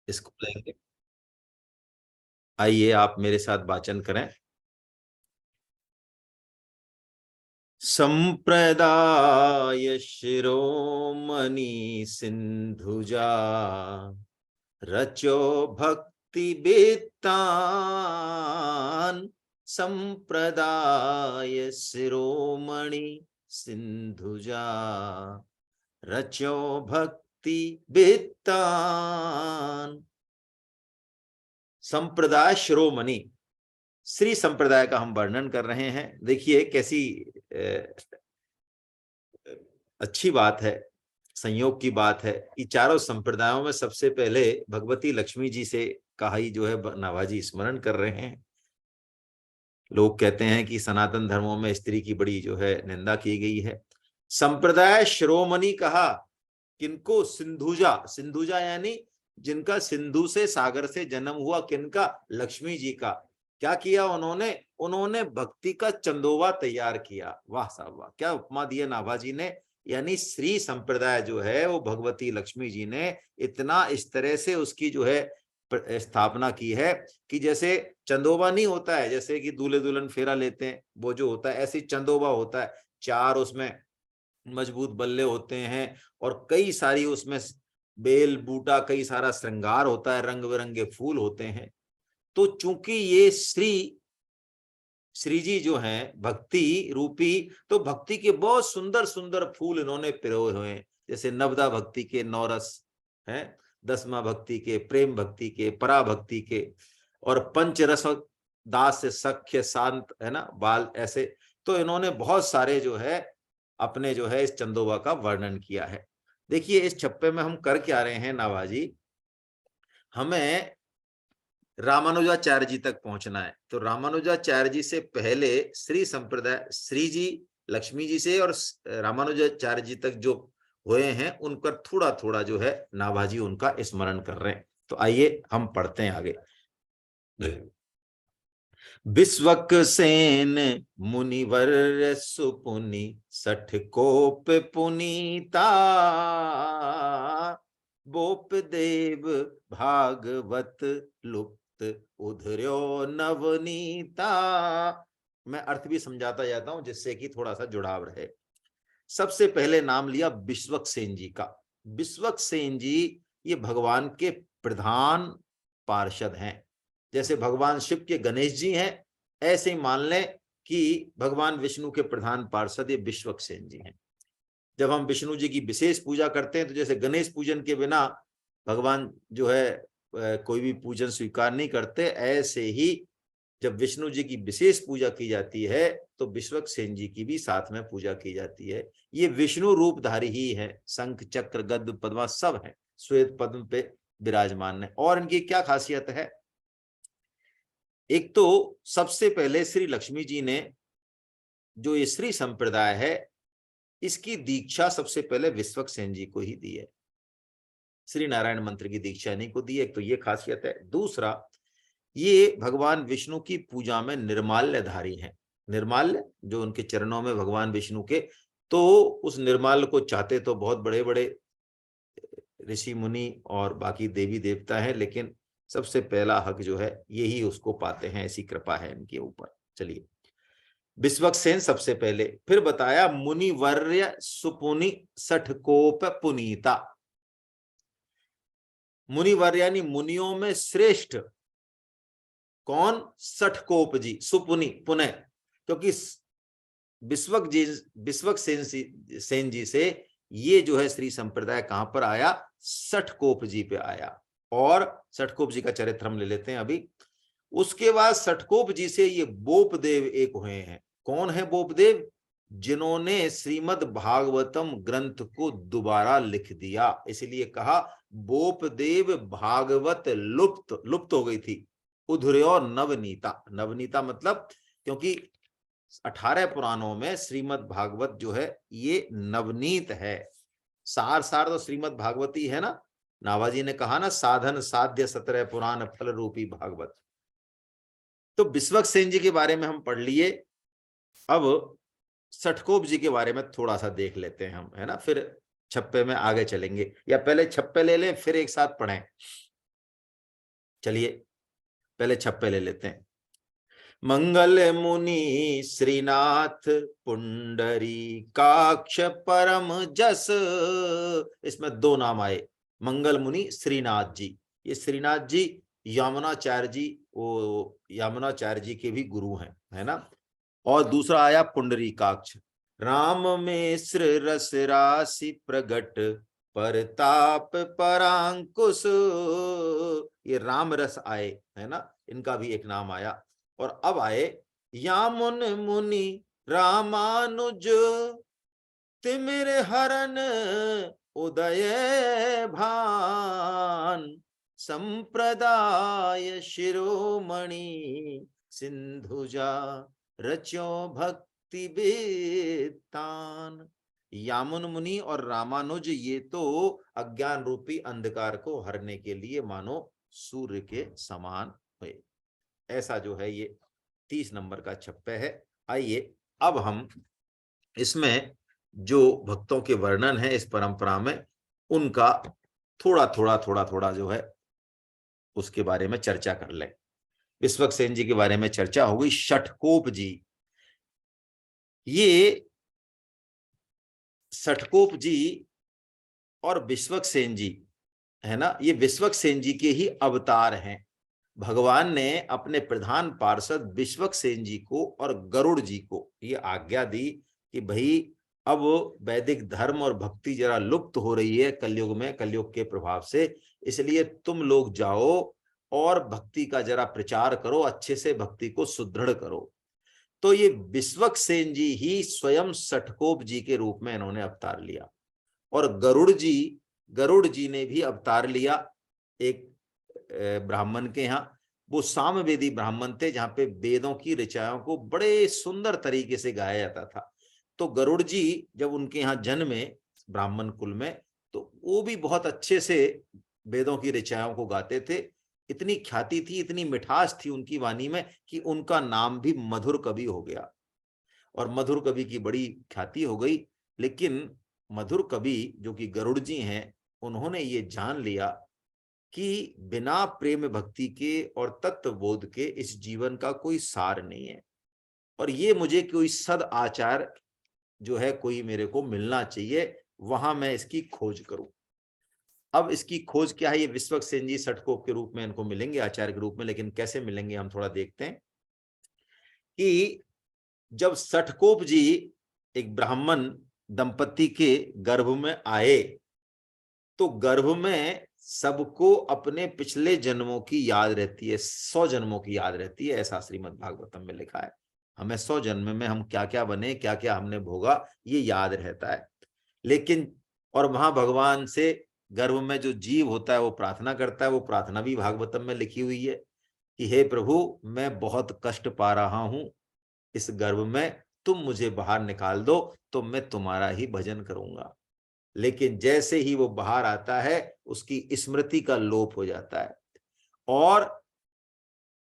इसको लेंगे। आइए आप मेरे साथ वाचन करें। संप्रदाय शिरोमणि सिंधुजा रचो भक्ति बेतान। संप्रदाय शिरोमणि सिंधुजा रचो भक्ति बेतान। संप्रदाय शिरोमणि, श्री संप्रदाय का हम वर्णन कर रहे हैं। देखिए कैसी अच्छी बात है, संयोग की बात है कि चारों संप्रदायों में सबसे पहले भगवती लक्ष्मी जी से कहा ही जो है नाभाजी स्मरण कर रहे हैं। लोग कहते हैं कि सनातन धर्मों में स्त्री की बड़ी जो है निंदा की गई है। संप्रदाय शिरोमणि कहा किनको? सिंधुजा। सिंधुजा यानी जिनका सिंधु से सागर से जन्म हुआ, किनका? लक्ष्मी जी का। क्या किया उन्होंने? उन्होंने भक्ति का चंदोवा तैयार किया। वाह साहब वाह, क्या उपमा दिया नाभाजी ने। यानी श्री संप्रदाय जो है वो भगवती लक्ष्मी जी ने इतना इस तरह से उसकी जो है स्थापना की है कि जैसे चंदोबा नहीं होता है, जैसे कि दूल्हे दुल्हन फेरा लेते हैं वो जो होता है, ऐसे चंदोबा होता है। चार उसमें मजबूत बल्ले होते हैं और कई सारी उसमें बेल बूटा, कई सारा श्रृंगार होता है, रंग बिरंगे फूल होते हैं। तो चूंकि ये श्री जी जो हैं भक्ति रूपी, तो भक्ति के बहुत सुंदर सुंदर फूल इन्होंने पिरोए हुए हैं। जैसे नवदा भक्ति के 9 रस हैं, दसमा भक्ति के, प्रेम भक्ति के, परा भक्ति के, और पंचरस दास से सख्य शांत है ना बाल, ऐसे। तो इन्होंने बहुत सारे जो है अपने जो है इस चंदोबा का वर्णन किया है। देखिए इस छप्पे में हम कर क्या रहे हैं नाभाजी, हमें रामानुजाचार्य जी तक पहुंचना है। तो रामानुजाचार्य जी से पहले श्री संप्रदाय, श्री जी लक्ष्मी जी से और रामानुजाचार्य जी तक जो हुए हैं उन पर थोड़ा थोड़ा जो है नाभाजी उनका स्मरण कर रहे हैं। तो आइए हम पढ़ते हैं आगे। विश्वक सेन मुनिवर सुपुनि सठ कोप पुनीता बोप देव भागवत लुप्त उधर्यो नवनीता। मैं अर्थ भी समझाता जाता हूं जिससे कि थोड़ा सा जुड़ाव रहे। सबसे पहले नाम लिया विश्वक सेन जी का। विश्वक सेन जी ये भगवान के प्रधान पार्षद हैं। जैसे भगवान शिव के गणेश जी हैं, ऐसे ही मान लें कि भगवान विष्णु के प्रधान पार्षद ये विश्वक सेन जी हैं। जब हम विष्णु जी की विशेष पूजा करते हैं तो जैसे गणेश पूजन के बिना भगवान जो है कोई भी पूजन स्वीकार नहीं करते, ऐसे ही जब विष्णु जी की विशेष पूजा की जाती है तो विश्वक सेन जी की भी साथ में पूजा की जाती है। ये विष्णु रूपधारी ही है, शंख चक्र गद पद्मा सब है, श्वेत पद्म पे विराजमान है। और इनकी क्या खासियत है? एक तो सबसे पहले श्री लक्ष्मी जी ने जो ये श्री संप्रदाय है इसकी दीक्षा सबसे पहले विश्वक सेन जी को ही दी है। श्री नारायण मंत्र की दीक्षा इन्हीं को दी है। एक तो ये खासियत है। दूसरा, ये भगवान विष्णु की पूजा में निर्माल्यधारी हैं। निर्माल्य जो उनके चरणों में भगवान विष्णु के, तो उस निर्माल्य को चाहते तो बहुत बड़े बड़े ऋषि मुनि और बाकी देवी देवता हैं, लेकिन सबसे पहला हक जो है यही उसको पाते हैं, ऐसी कृपा है इनके ऊपर। चलिए, विश्वक सेन सबसे पहले, फिर बताया मुनिवर्य सुपुनि सठकोप पुनीता। मुनिवर्य यानी मुनियों में श्रेष्ठ कौन? सठकोप जी, सुपुनि पुनः, क्योंकि विश्वक सेन जी से ये जो है श्री संप्रदाय कहां पर आया? सठकोप जी पे आया। और सठकोप जी का चरित्र हम ले लेते हैं अभी। उसके बाद सठकोप जी से ये बोपदेव एक हुए हैं। कौन है बोपदेव? जिन्होंने श्रीमद् भागवतम ग्रंथ को दोबारा लिख दिया। इसलिए कहा बोपदेव भागवत लुप्त, लुप्त हो गई थी। उधर्यो नवनीता, नवनीता मतलब क्योंकि 18 पुराणों में श्रीमद् भागवत जो है ये नवनीत है। सार सार तो श्रीमद् भागवती है ना। नाभाजी ने कहा ना, साधन साध्य 17 पुराण फल रूपी भागवत। तो विश्वक सेन जी के बारे में हम पढ़ लिए। अब सठकोप जी के बारे में थोड़ा सा देख लेते हैं हम, है ना। फिर छप्पे में आगे चलेंगे, या पहले छप्पे ले लें फिर एक साथ पढ़ें। चलिए पहले छप्पे ले लेते हैं। मंगल मुनि श्रीनाथ पुंडरी काक्ष परम जस, इसमें दो नाम आए। मंगल मुनि श्रीनाथ जी, ये श्रीनाथ जी यामुनाचार्य जी, वो यामुनाचार्य जी के भी गुरु हैं, है ना। और दूसरा आया पुंडरी काक्ष, राम में श्र रस राशि प्रगट परताप परांकुश, ये राम रस आए, है ना, इनका भी एक नाम आया। और अब आए यामुन मुनि रामानुज तिमिर हरन उदय भान, संप्रदाय शिरोमणि सिंधुजा रचो भक्ति बेतान। यामुन मुनि और रामानुज ये तो अज्ञान रूपी अंधकार को हरने के लिए मानो सूर्य के समान हुए। ऐसा जो है ये 30 नंबर का छप्पे है। आइए अब हम इसमें जो भक्तों के वर्णन है इस परंपरा में, उनका थोड़ा जो है उसके बारे में चर्चा कर लें। विश्वक्सेन जी के बारे में चर्चा हो गई। षटकोप जी, ये षटकोप जी और विश्वक्सेन जी, है ना, ये विश्वक्सेन जी के ही अवतार हैं। भगवान ने अपने प्रधान पार्षद विश्वक्सेन जी को और गरुड़ जी को ये आज्ञा दी कि भाई अब वैदिक धर्म और भक्ति जरा लुप्त हो रही है कलयुग में, कलयुग के प्रभाव से, इसलिए तुम लोग जाओ और भक्ति का जरा प्रचार करो, अच्छे से भक्ति को सुदृढ़ करो। तो ये विश्वक्सेन जी ही स्वयं षटकोप जी के रूप में इन्होंने अवतार लिया। और गरुड़ जी ने भी अवतार लिया एक ब्राह्मण के यहाँ। वो सामवेदी ब्राह्मण थे जहां पे वेदों की ऋचाओं को बड़े सुंदर तरीके से गाया जाता था। तो गरुड़ जी जब उनके यहाँ जन्मे ब्राह्मण कुल में, तो वो भी बहुत अच्छे से वेदों की ऋचाओं को गाते थे। इतनी ख्याति थी, इतनी मिठास थी उनकी वाणी में कि उनका नाम भी मधुर कवि हो गया और मधुर कवि की बड़ी ख्याति हो गई। लेकिन मधुर कवि जो कि गरुड़ जी हैं, उन्होंने ये जान लिया कि बिना प्रेम भक्ति के और तत्व बोध के इस जीवन का कोई सार नहीं है, और ये मुझे कोई सद आचार जो है कोई मेरे को मिलना चाहिए, वहां मैं इसकी खोज करूं। अब इसकी खोज क्या है, ये विश्वक्सेन जी षटकोप के रूप में इनको मिलेंगे, आचार्य के रूप में। लेकिन कैसे मिलेंगे हम थोड़ा देखते हैं कि जब षटकोप जी एक ब्राह्मण दंपति के गर्भ में आए, तो गर्भ में सबको अपने पिछले जन्मों की याद रहती है, 100 जन्मों की याद रहती है, ऐसा श्रीमद् भागवतम में लिखा है। हमें 100 जन्म में हम क्या क्या बने, क्या क्या हमने भोगा, ये याद रहता है। लेकिन और वहां भगवान से गर्भ में जो जीव होता है वो प्रार्थना करता है, वो प्रार्थना भी भागवतम में लिखी हुई है कि हे प्रभु, मैं बहुत कष्ट पा रहा हूं इस गर्भ में, तुम मुझे बाहर निकाल दो तो मैं तुम्हारा ही भजन करूंगा। लेकिन जैसे ही वो बाहर आता है, उसकी स्मृति का लोप हो जाता है और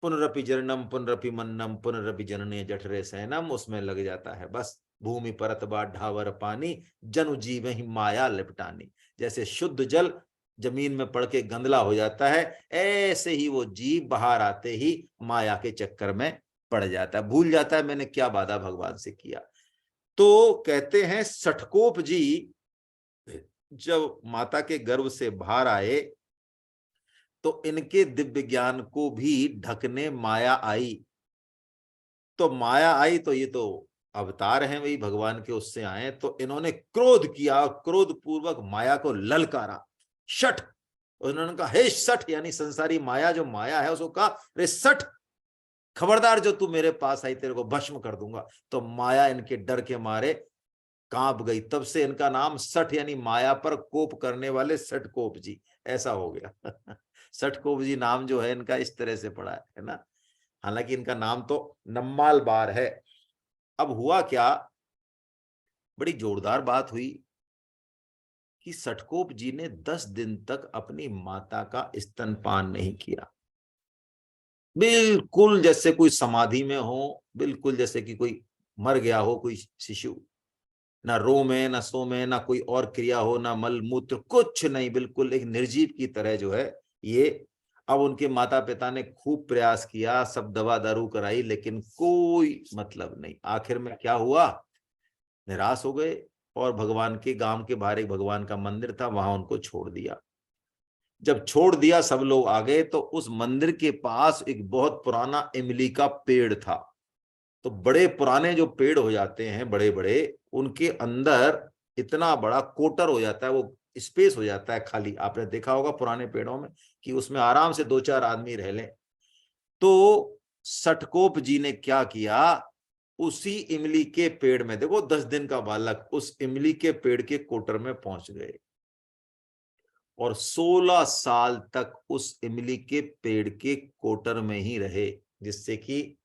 पुनरपि जननम पुनरपि मन्नम पुनरपि जनने जठरे सैनम उसमें लग जाता है। बस भूमि परत बाट ढावर पानी जनु जीव ही माया लिपटानी। जैसे शुद्ध जल जमीन में पड़ के गंदला हो जाता है, ऐसे ही वो जीव बाहर आते ही माया के चक्कर में पड़ जाता है, भूल जाता है मैंने क्या वादा भगवान से किया। तो कहते हैं षटकोप जी जब माता के गर्भ से बाहर आए, तो इनके दिव्य ज्ञान को भी ढकने माया आई। तो माया आई तो ये तो अवतार हैं वही भगवान के, उससे आए, तो इन्होंने क्रोध किया, क्रोध पूर्वक माया को ललकारा, शठ। उन्होंने कहा हे सठ, यानी संसारी माया जो माया है उसको कहा रे सठ, खबरदार जो तू मेरे पास आई तेरे को भस्म कर दूंगा। तो माया इनके डर के मारे कांप गई। तब से इनका नाम सठ यानी माया पर कोप करने वाले सठकोप जी, ऐसा हो गया। सठकोप जी नाम जो है इनका इस तरह से पड़ा है ना। हालांकि इनका नाम तो नम्माल बार है। अब हुआ क्या, बड़ी जोरदार बात हुई कि सठकोप जी ने 10 दिन तक अपनी माता का स्तनपान नहीं किया। बिल्कुल जैसे कोई समाधि में हो, बिल्कुल जैसे कि कोई मर गया हो कोई शिशु, ना रो में ना सो में, ना कोई और क्रिया हो, ना मल मूत्र, कुछ नहीं, बिल्कुल एक निर्जीव की तरह जो है ये अब उनके माता पिता ने खूब प्रयास किया, सब दवा दारू कराई, लेकिन कोई मतलब नहीं। आखिर में क्या हुआ, निराश हो गए और भगवान के गांव के बाहर एक भगवान का मंदिर था, वहां उनको छोड़ दिया। जब छोड़ दिया, सब लोग आ गए, तो उस मंदिर के पास एक बहुत पुराना इमली का पेड़ था। तो बड़े पुराने जो पेड़ हो जाते हैं बड़े बड़े, उनके अंदर इतना बड़ा कोटर हो जाता है, वो स्पेस हो जाता है खाली। आपने देखा होगा पुराने पेड़ों में कि उसमें आराम से 2-4 आदमी रह लें। तो सटकोप जी ने क्या किया, उसी इमली के पेड़ में, देखो 10 दिन का बालक उस इमली के पेड़ के कोटर में पहुंच गए और 16 साल तक उस इमली के पेड़ के कोटर में ही रहे, जिससे कि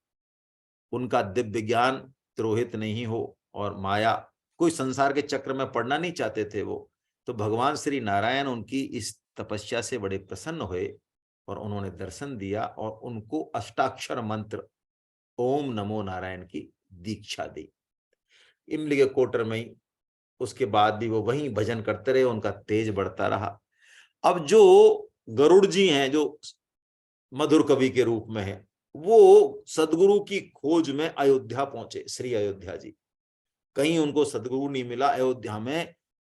उनका दिव्य ज्ञान तिरोहित नहीं हो और माया, कोई संसार के चक्र में पड़ना नहीं चाहते थे वो। तो भगवान श्री नारायण उनकी इस तपस्या से बड़े प्रसन्न हुए और उन्होंने दर्शन दिया और उनको अष्टाक्षर मंत्र ओम नमो नारायण की दीक्षा दी इमली के कोटर में ही। उसके बाद भी वो वहीं भजन करते रहे, उनका तेज बढ़ता रहा। अब जो गरुड़ जी हैं, जो मधुर कवि के रूप में है, वो सदगुरु की खोज में अयोध्या पहुंचे, श्री अयोध्या जी। कहीं उनको सदगुरु नहीं मिला। अयोध्या में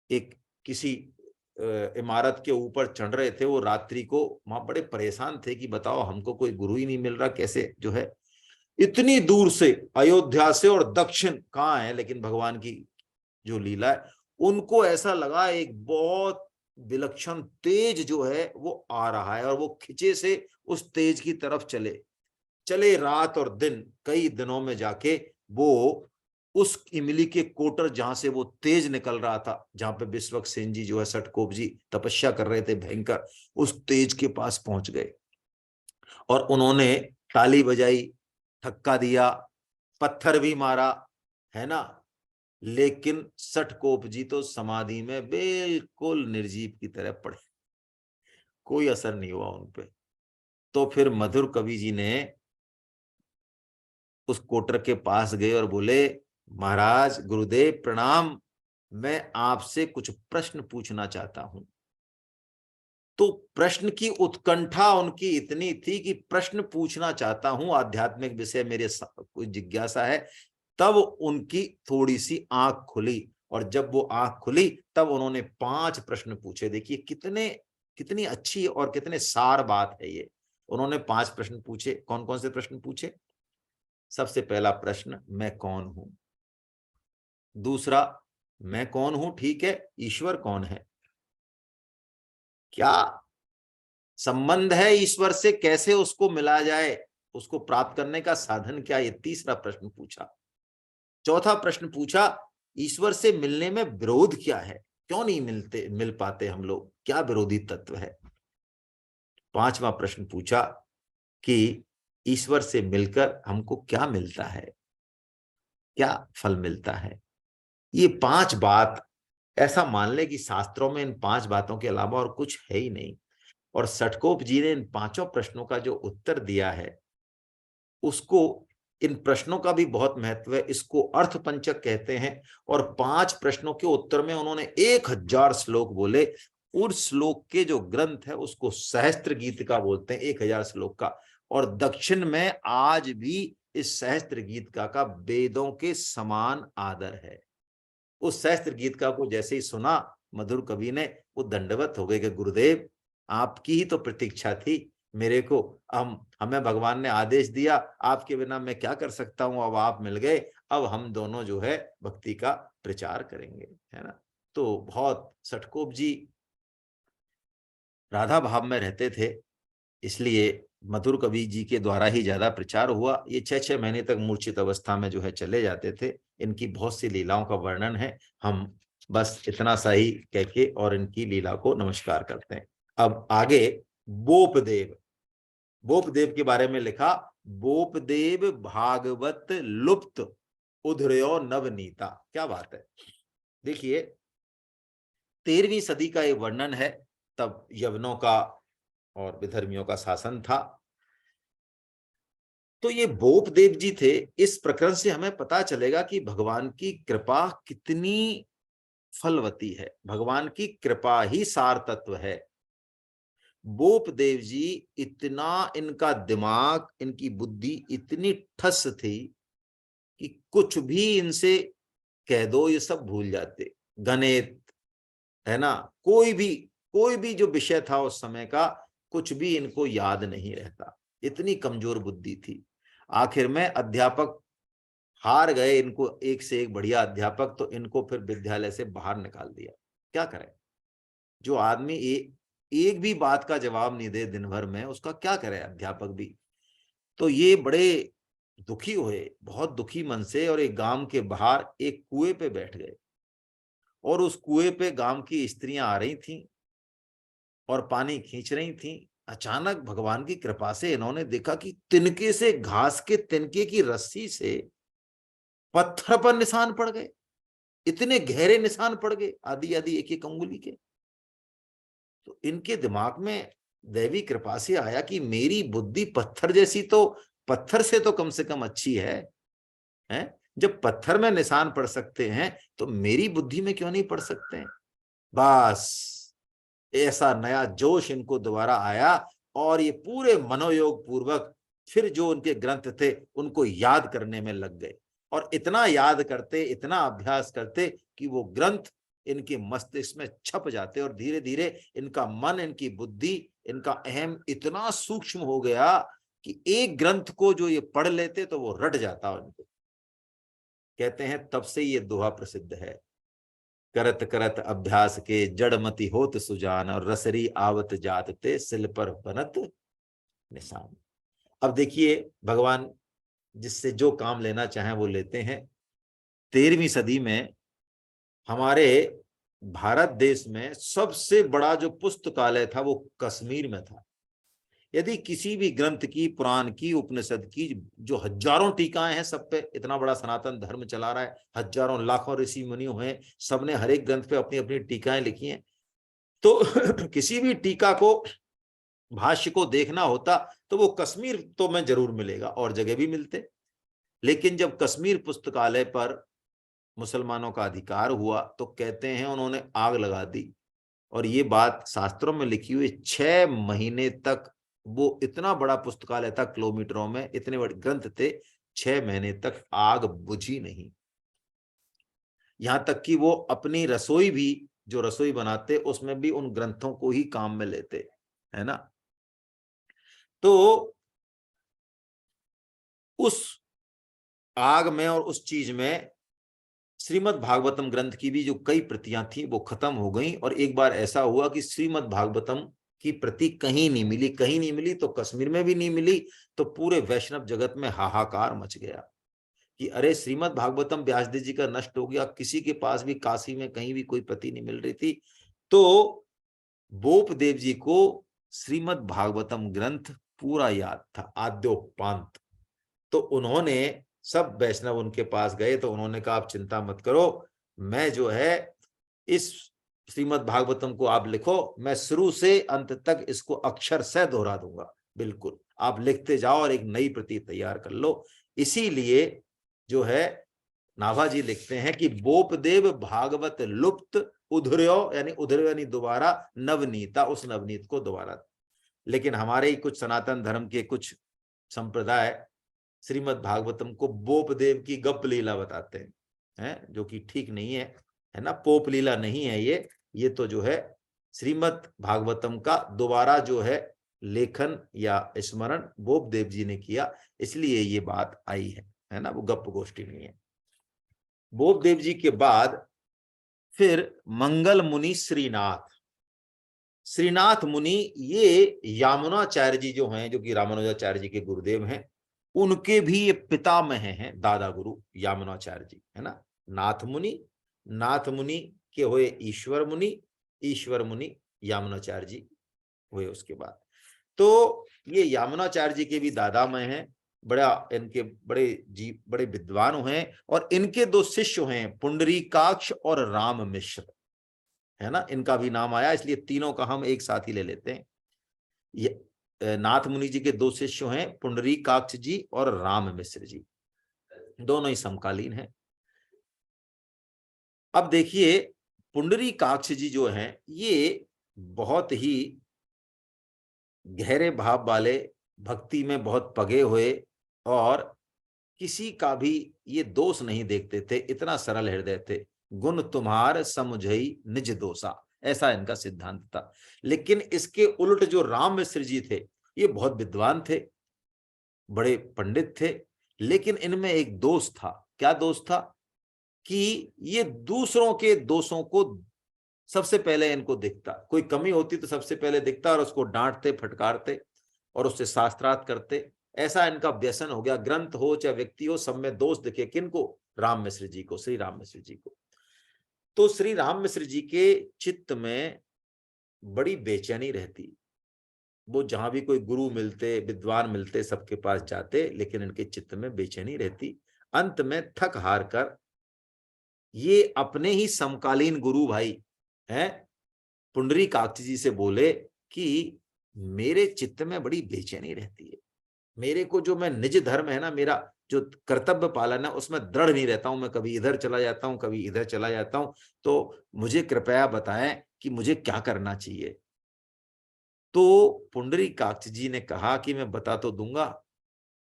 एक किसी इमारत के ऊपर चढ़ रहे थे वो रात्रि को, वहां बड़े परेशान थे कि बताओ हमको कोई गुरु ही नहीं मिल रहा, कैसे जो है इतनी दूर से अयोध्या से, और दक्षिण कहाँ है, लेकिन भगवान की जो लीला है, उनको ऐसा लगा एक बहुत विलक्षण तेज जो है वो आ रहा है और वो खिंचे से उस तेज की तरफ चले चले। रात और दिन, कई दिनों में जाके वो उस इमली के कोटर जहां से वो तेज निकल रहा था, जहां पे विश्वक सेन जी जो है सटकोप जी तपस्या कर रहे थे भयंकर, उस तेज के पास पहुंच गए और उन्होंने ताली बजाई, ठक्का दिया, पत्थर भी मारा, है ना। लेकिन सटकोप जी तो समाधि में बिल्कुल निर्जीव की तरह पड़े, कोई असर नहीं हुआ उन पे। तो फिर मधुर कवि जी ने उस कोटर के पास गए और बोले, महाराज गुरुदेव प्रणाम, मैं आपसे कुछ प्रश्न पूछना चाहता हूं। तो प्रश्न की उत्कंठा उनकी इतनी थी कि प्रश्न पूछना चाहता हूं, आध्यात्मिक विषय मेरे कोई जिज्ञासा है। तब उनकी थोड़ी सी आंख खुली और जब वो आंख खुली तब उन्होंने 5 प्रश्न पूछे। देखिए कितने कितनी अच्छी और कितने सार बात है ये। उन्होंने 5 प्रश्न पूछे। कौन कौन से प्रश्न पूछे? सबसे पहला प्रश्न, मैं कौन हूं? दूसरा, मैं कौन हूं ठीक है, ईश्वर कौन है? क्या संबंध है ईश्वर से, कैसे उसको मिला जाए, उसको प्राप्त करने का साधन क्या? ये तीसरा प्रश्न पूछा। चौथा प्रश्न पूछा, ईश्वर से मिलने में विरोध क्या है, क्यों नहीं मिल पाते हम लोग, क्या विरोधी तत्व है? पांचवा प्रश्न पूछा कि ईश्वर से मिलकर हमको क्या मिलता है, क्या फल मिलता है। ये 5 बात, ऐसा मान ले कि शास्त्रों में इन 5 बातों के अलावा और कुछ है ही नहीं। और सटकोप जी ने इन 5 प्रश्नों का जो उत्तर दिया है, उसको, इन प्रश्नों का भी बहुत महत्व है, इसको अर्थ पंचक कहते हैं। और 5 प्रश्नों के उत्तर में उन्होंने 1000 श्लोक बोले। उस श्लोक के जो ग्रंथ है उसको सहस्त्र गीतिका बोलते हैं, 1000 श्लोक का। और दक्षिण में आज भी इस सहस्त्र गीतिका का वेदों के समान आदर है। उस सहस्त्र गीतिका को जैसे ही सुना मधुर कवि ने, वो दंडवत हो गए कि गुरुदेव आपकी ही तो प्रतीक्षा थी मेरे को, हमें भगवान ने आदेश दिया, आपके बिना मैं क्या कर सकता हूं, अब आप मिल गए, अब हम दोनों जो है भक्ति का प्रचार करेंगे, है ना। तो बहुत, सटकोप जी राधा भाव में रहते थे, इसलिए मधुर कवि जी के द्वारा ही ज्यादा प्रचार हुआ। ये 6-6 महीने तक मूर्छित अवस्था में जो है चले जाते थे। इनकी बहुत सी लीलाओं का वर्णन है, हम बस इतना सा ही कह के और इनकी लीला को नमस्कार करते हैं। अब आगे बोपदेव, बोपदेव के बारे में लिखा, बोपदेव भागवत लुप्त उधरयो नवनीता। क्या बात है। देखिए 13वीं सदी का ये वर्णन है, तब यवनों का और विधर्मियों का शासन था। तो ये बोपदेव जी थे। इस प्रकरण से हमें पता चलेगा कि भगवान की कृपा कितनी फलवती है, भगवान की कृपा ही सार तत्व है। बोपदेव जी इतना, इनका दिमाग, इनकी बुद्धि इतनी ठस थी कि कुछ भी इनसे कह दो ये सब भूल जाते। गणित, है ना, कोई भी जो विषय था उस समय का, कुछ भी इनको याद नहीं रहता। इतनी कमजोर बुद्धि थी। आखिर में अध्यापक हार गए, इनको एक से एक बढ़िया अध्यापक, तो इनको फिर विद्यालय से बाहर निकाल दिया। क्या करें, जो आदमी एक भी बात का जवाब नहीं दे दिन भर में, उसका क्या करे अध्यापक भी। तो ये बड़े दुखी हुए, बहुत दुखी मन से, और एक गांव के बाहर एक कुएं पे बैठ गए। और उस कुएं पे गांव की स्त्रियां आ रही थीं और पानी खींच रही थीं। अचानक भगवान की कृपा से इन्होंने देखा कि तिनके से, घास के तिनके की रस्सी से पत्थर पर निशान पड़ गए। इतने गहरे निशान पड़ गए, आधी आधी एक एक अंगुली के। तो इनके दिमाग में दैवी कृपा से आया कि मेरी बुद्धि पत्थर जैसी तो, पत्थर से तो कम से कम अच्छी है, हैं? जब पत्थर में निशान पड़ सकते हैं तो मेरी बुद्धि में क्यों नहीं पड़ सकते हैं। बस ऐसा नया जोश इनको दोबारा आया, और ये पूरे मनोयोग पूर्वक फिर जो उनके ग्रंथ थे उनको याद करने में लग गए। और इतना याद करते, इतना अभ्यास करते कि वो ग्रंथ इनके मस्तिष्क में छप जाते, और धीरे धीरे इनका मन, इनकी बुद्धि, इनका अहम इतना सूक्ष्म हो गया कि एक ग्रंथ को जो ये पढ़ लेते तो वो रट जाता उनको। कहते हैं तब से ये दोहा प्रसिद्ध है, करत करत अभ्यास के जड़मति होत सुजान, और रसरी आवत जात ते सिल पर बनत निशान। अब देखिए, भगवान जिससे जो काम लेना चाहे वो लेते हैं। 13वीं सदी में हमारे भारत देश में सबसे बड़ा जो पुस्तकालय था वो कश्मीर में था। यदि किसी भी ग्रंथ की, पुराण की, उपनिषद की, जो हजारों टीकाएं हैं, सब पे इतना बड़ा सनातन धर्म चला रहा है, हजारों लाखों ऋषि मुनि हैं, सबने हर एक ग्रंथ पे अपनी अपनी टीकाएं लिखी हैं। तो किसी भी टीका को, भाष्य को देखना होता तो वो कश्मीर तो में जरूर मिलेगा, और जगह भी मिलते। लेकिन जब कश्मीर पुस्तकालय पर मुसलमानों का अधिकार हुआ तो कहते हैं उन्होंने आग लगा दी। और ये बात शास्त्रों में लिखी हुई, 6 महीने तक वो इतना बड़ा पुस्तकालय था, किलोमीटरों में इतने बड़े ग्रंथ थे, 6 महीने तक आग बुझी नहीं। यहां तक कि वो अपनी रसोई भी, जो रसोई बनाते उसमें भी उन ग्रंथों को ही काम में लेते, है ना। तो उस आग में और उस चीज में श्रीमद् भागवतम ग्रंथ की भी जो कई प्रतियां थी वो खत्म हो गई। और एक बार ऐसा हुआ कि श्रीमद् भागवतम की प्रति कहीं नहीं मिली, कहीं नहीं मिली, तो कश्मीर में भी नहीं मिली। तो पूरे वैष्णव जगत में हाहाकार मच गया कि अरे, श्रीमद् भागवतम व्यासदेव जी का नष्ट हो गया। किसी के पास भी काशी में कहीं भी कोई प्रति नहीं मिल रही थी। तो बोपदेव जी को श्रीमद् भागवतम ग्रंथ पूरा याद था, आद्योपांत। तो उन्होंने, सब वैष्णव उनके पास गए तो उन्होंने कहा आप चिंता मत करो, मैं जो है इस श्रीमद् भागवतम को आप लिखो, मैं शुरू से अंत तक इसको अक्षर से दोहरा दूंगा, बिल्कुल आप लिखते जाओ और एक नई प्रति तैयार कर लो। इसीलिए जो है नाभाजी लिखते हैं कि बोपदेव भागवत लुप्त उधर्यो, यानी उधर्यो यानी दोबारा, नवनीता, उस नवनीत को दोबारा। लेकिन हमारे ही कुछ सनातन धर्म के कुछ संप्रदाय श्रीमद् भागवतम को बोपदेव की गप लीला बताते हैं, जो कि ठीक नहीं है ना। पोप लीला नहीं है ये तो जो है श्रीमद् भागवतम का दोबारा जो है लेखन या स्मरण बोपदेव जी ने किया, इसलिए ये बात आई है ना, वो गप गोष्ठी नहीं है। बोपदेव जी के बाद फिर मंगल मुनि श्रीनाथ मुनि, ये यामुनाचार्य जी जो हैं, जो कि रामानुजाचार्य जी के गुरुदेव हैं, उनके भी ये पितामह हैं, दादा गुरु यामुनाचार्य जी, है ना। नाथ मुनि के हुए ईश्वर मुनि यामुनाचार्य जी हुए उसके बाद। तो ये यामुनाचार्य जी के भी दादामह हैं, इनके बड़े विद्वान हैं। और इनके 2 शिष्य हैं, पुंडरीकाक्ष और राम मिश्र, है ना। इनका भी नाम आया, इसलिए तीनों का हम एक साथ ही ले लेते हैं। ये नाथ मुनि जी के 2 शिष्य हैं, पुंडरीकाक्ष जी और राम मिश्र जी, दोनों ही समकालीन हैं। अब देखिए, पुंडरीकाक्ष जी जो हैं, ये बहुत ही गहरे भाव वाले, भक्ति में बहुत पगे हुए और किसी का भी ये दोष नहीं देखते थे, इतना सरल हृदय थे। गुण तुम्हार समुझई निज दोषा, ऐसा इनका सिद्धांत था। लेकिन इसके उल्ट जो राम मिश्र जी थे, ये बहुत विद्वान थे, बड़े पंडित थे, लेकिन इनमें एक दोष था। क्या दोष था? कि ये दूसरों के दोषों को सबसे पहले इनको दिखता, कोई कमी होती तो सबसे पहले दिखता और उसको डांटते, फटकारते और उससे शास्त्रार्थ करते। ऐसा इनका व्यसन हो गया, ग्रंथ हो चाहे व्यक्ति हो, सब में दोष दिखे। किनको? राम मिश्र जी को, श्री राम मिश्र जी को। तो श्री राम मिश्र जी के चित्त में बड़ी बेचैनी रहती। वो जहां भी कोई गुरु मिलते, विद्वान मिलते, सबके पास जाते, लेकिन इनके चित्त में बेचैनी रहती। अंत में थक हार कर ये अपने ही समकालीन गुरु भाई हैं पुंडरीकाक्ष जी से बोले कि मेरे चित्त में बड़ी बेचैनी रहती है, मेरे को जो मैं निज धर्म है ना, मेरा जो कर्तव्य पालन है, उसमें दृढ़ नहीं रहता हूं, मैं कभी इधर चला जाता हूं, कभी इधर चला जाता हूं, तो मुझे कृपया बताएं कि मुझे क्या करना चाहिए। तो पुंडरीकाक्ष जी ने कहा कि मैं बता तो दूंगा,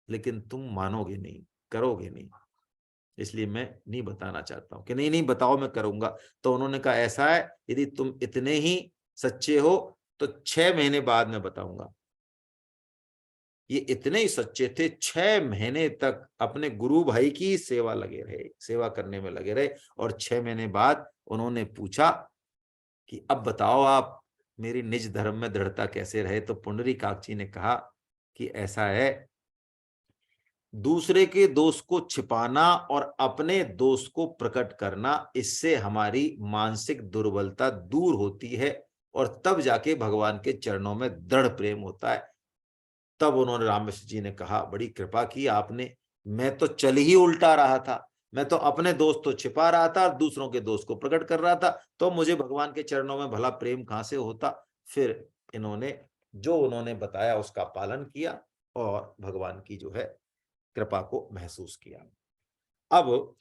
लेकिन तुम मानोगे नहीं, करोगे नहीं, इसलिए मैं नहीं बताना चाहता हूं। कि नहीं नहीं बताओ, मैं करूंगा। तो उन्होंने कहा ऐसा है, यदि तुम इतने ही सच्चे हो तो 6 महीने बाद मैं बताऊंगा। ये इतने ही सच्चे थे, 6 महीने तक अपने गुरु भाई की सेवा लगे रहे, सेवा करने में लगे रहे। और 6 महीने बाद उन्होंने पूछा कि अब बताओ आप मेरी निज धर्म में दृढ़ता कैसे रहे। तो पुंडरीकाक्ष ने कहा कि ऐसा है, दूसरे के दोष को छिपाना और अपने दोष को प्रकट करना, इससे हमारी मानसिक दुर्बलता दूर होती है और तब जाके भगवान के चरणों में दृढ़ प्रेम होता है। तब उन्होंने रामकृष्ण जी ने कहा, बड़ी कृपा की आपने, मैं तो चल ही उल्टा रहा था, मैं तो अपने दोस्त तो छिपा रहा था और दूसरों के दोस्त को प्रकट कर रहा था, तो मुझे भगवान के चरणों में भला प्रेम कहां से होता। फिर इन्होंने जो उन्होंने बताया उसका पालन किया और भगवान की जो है कृपा को महसूस किया। अब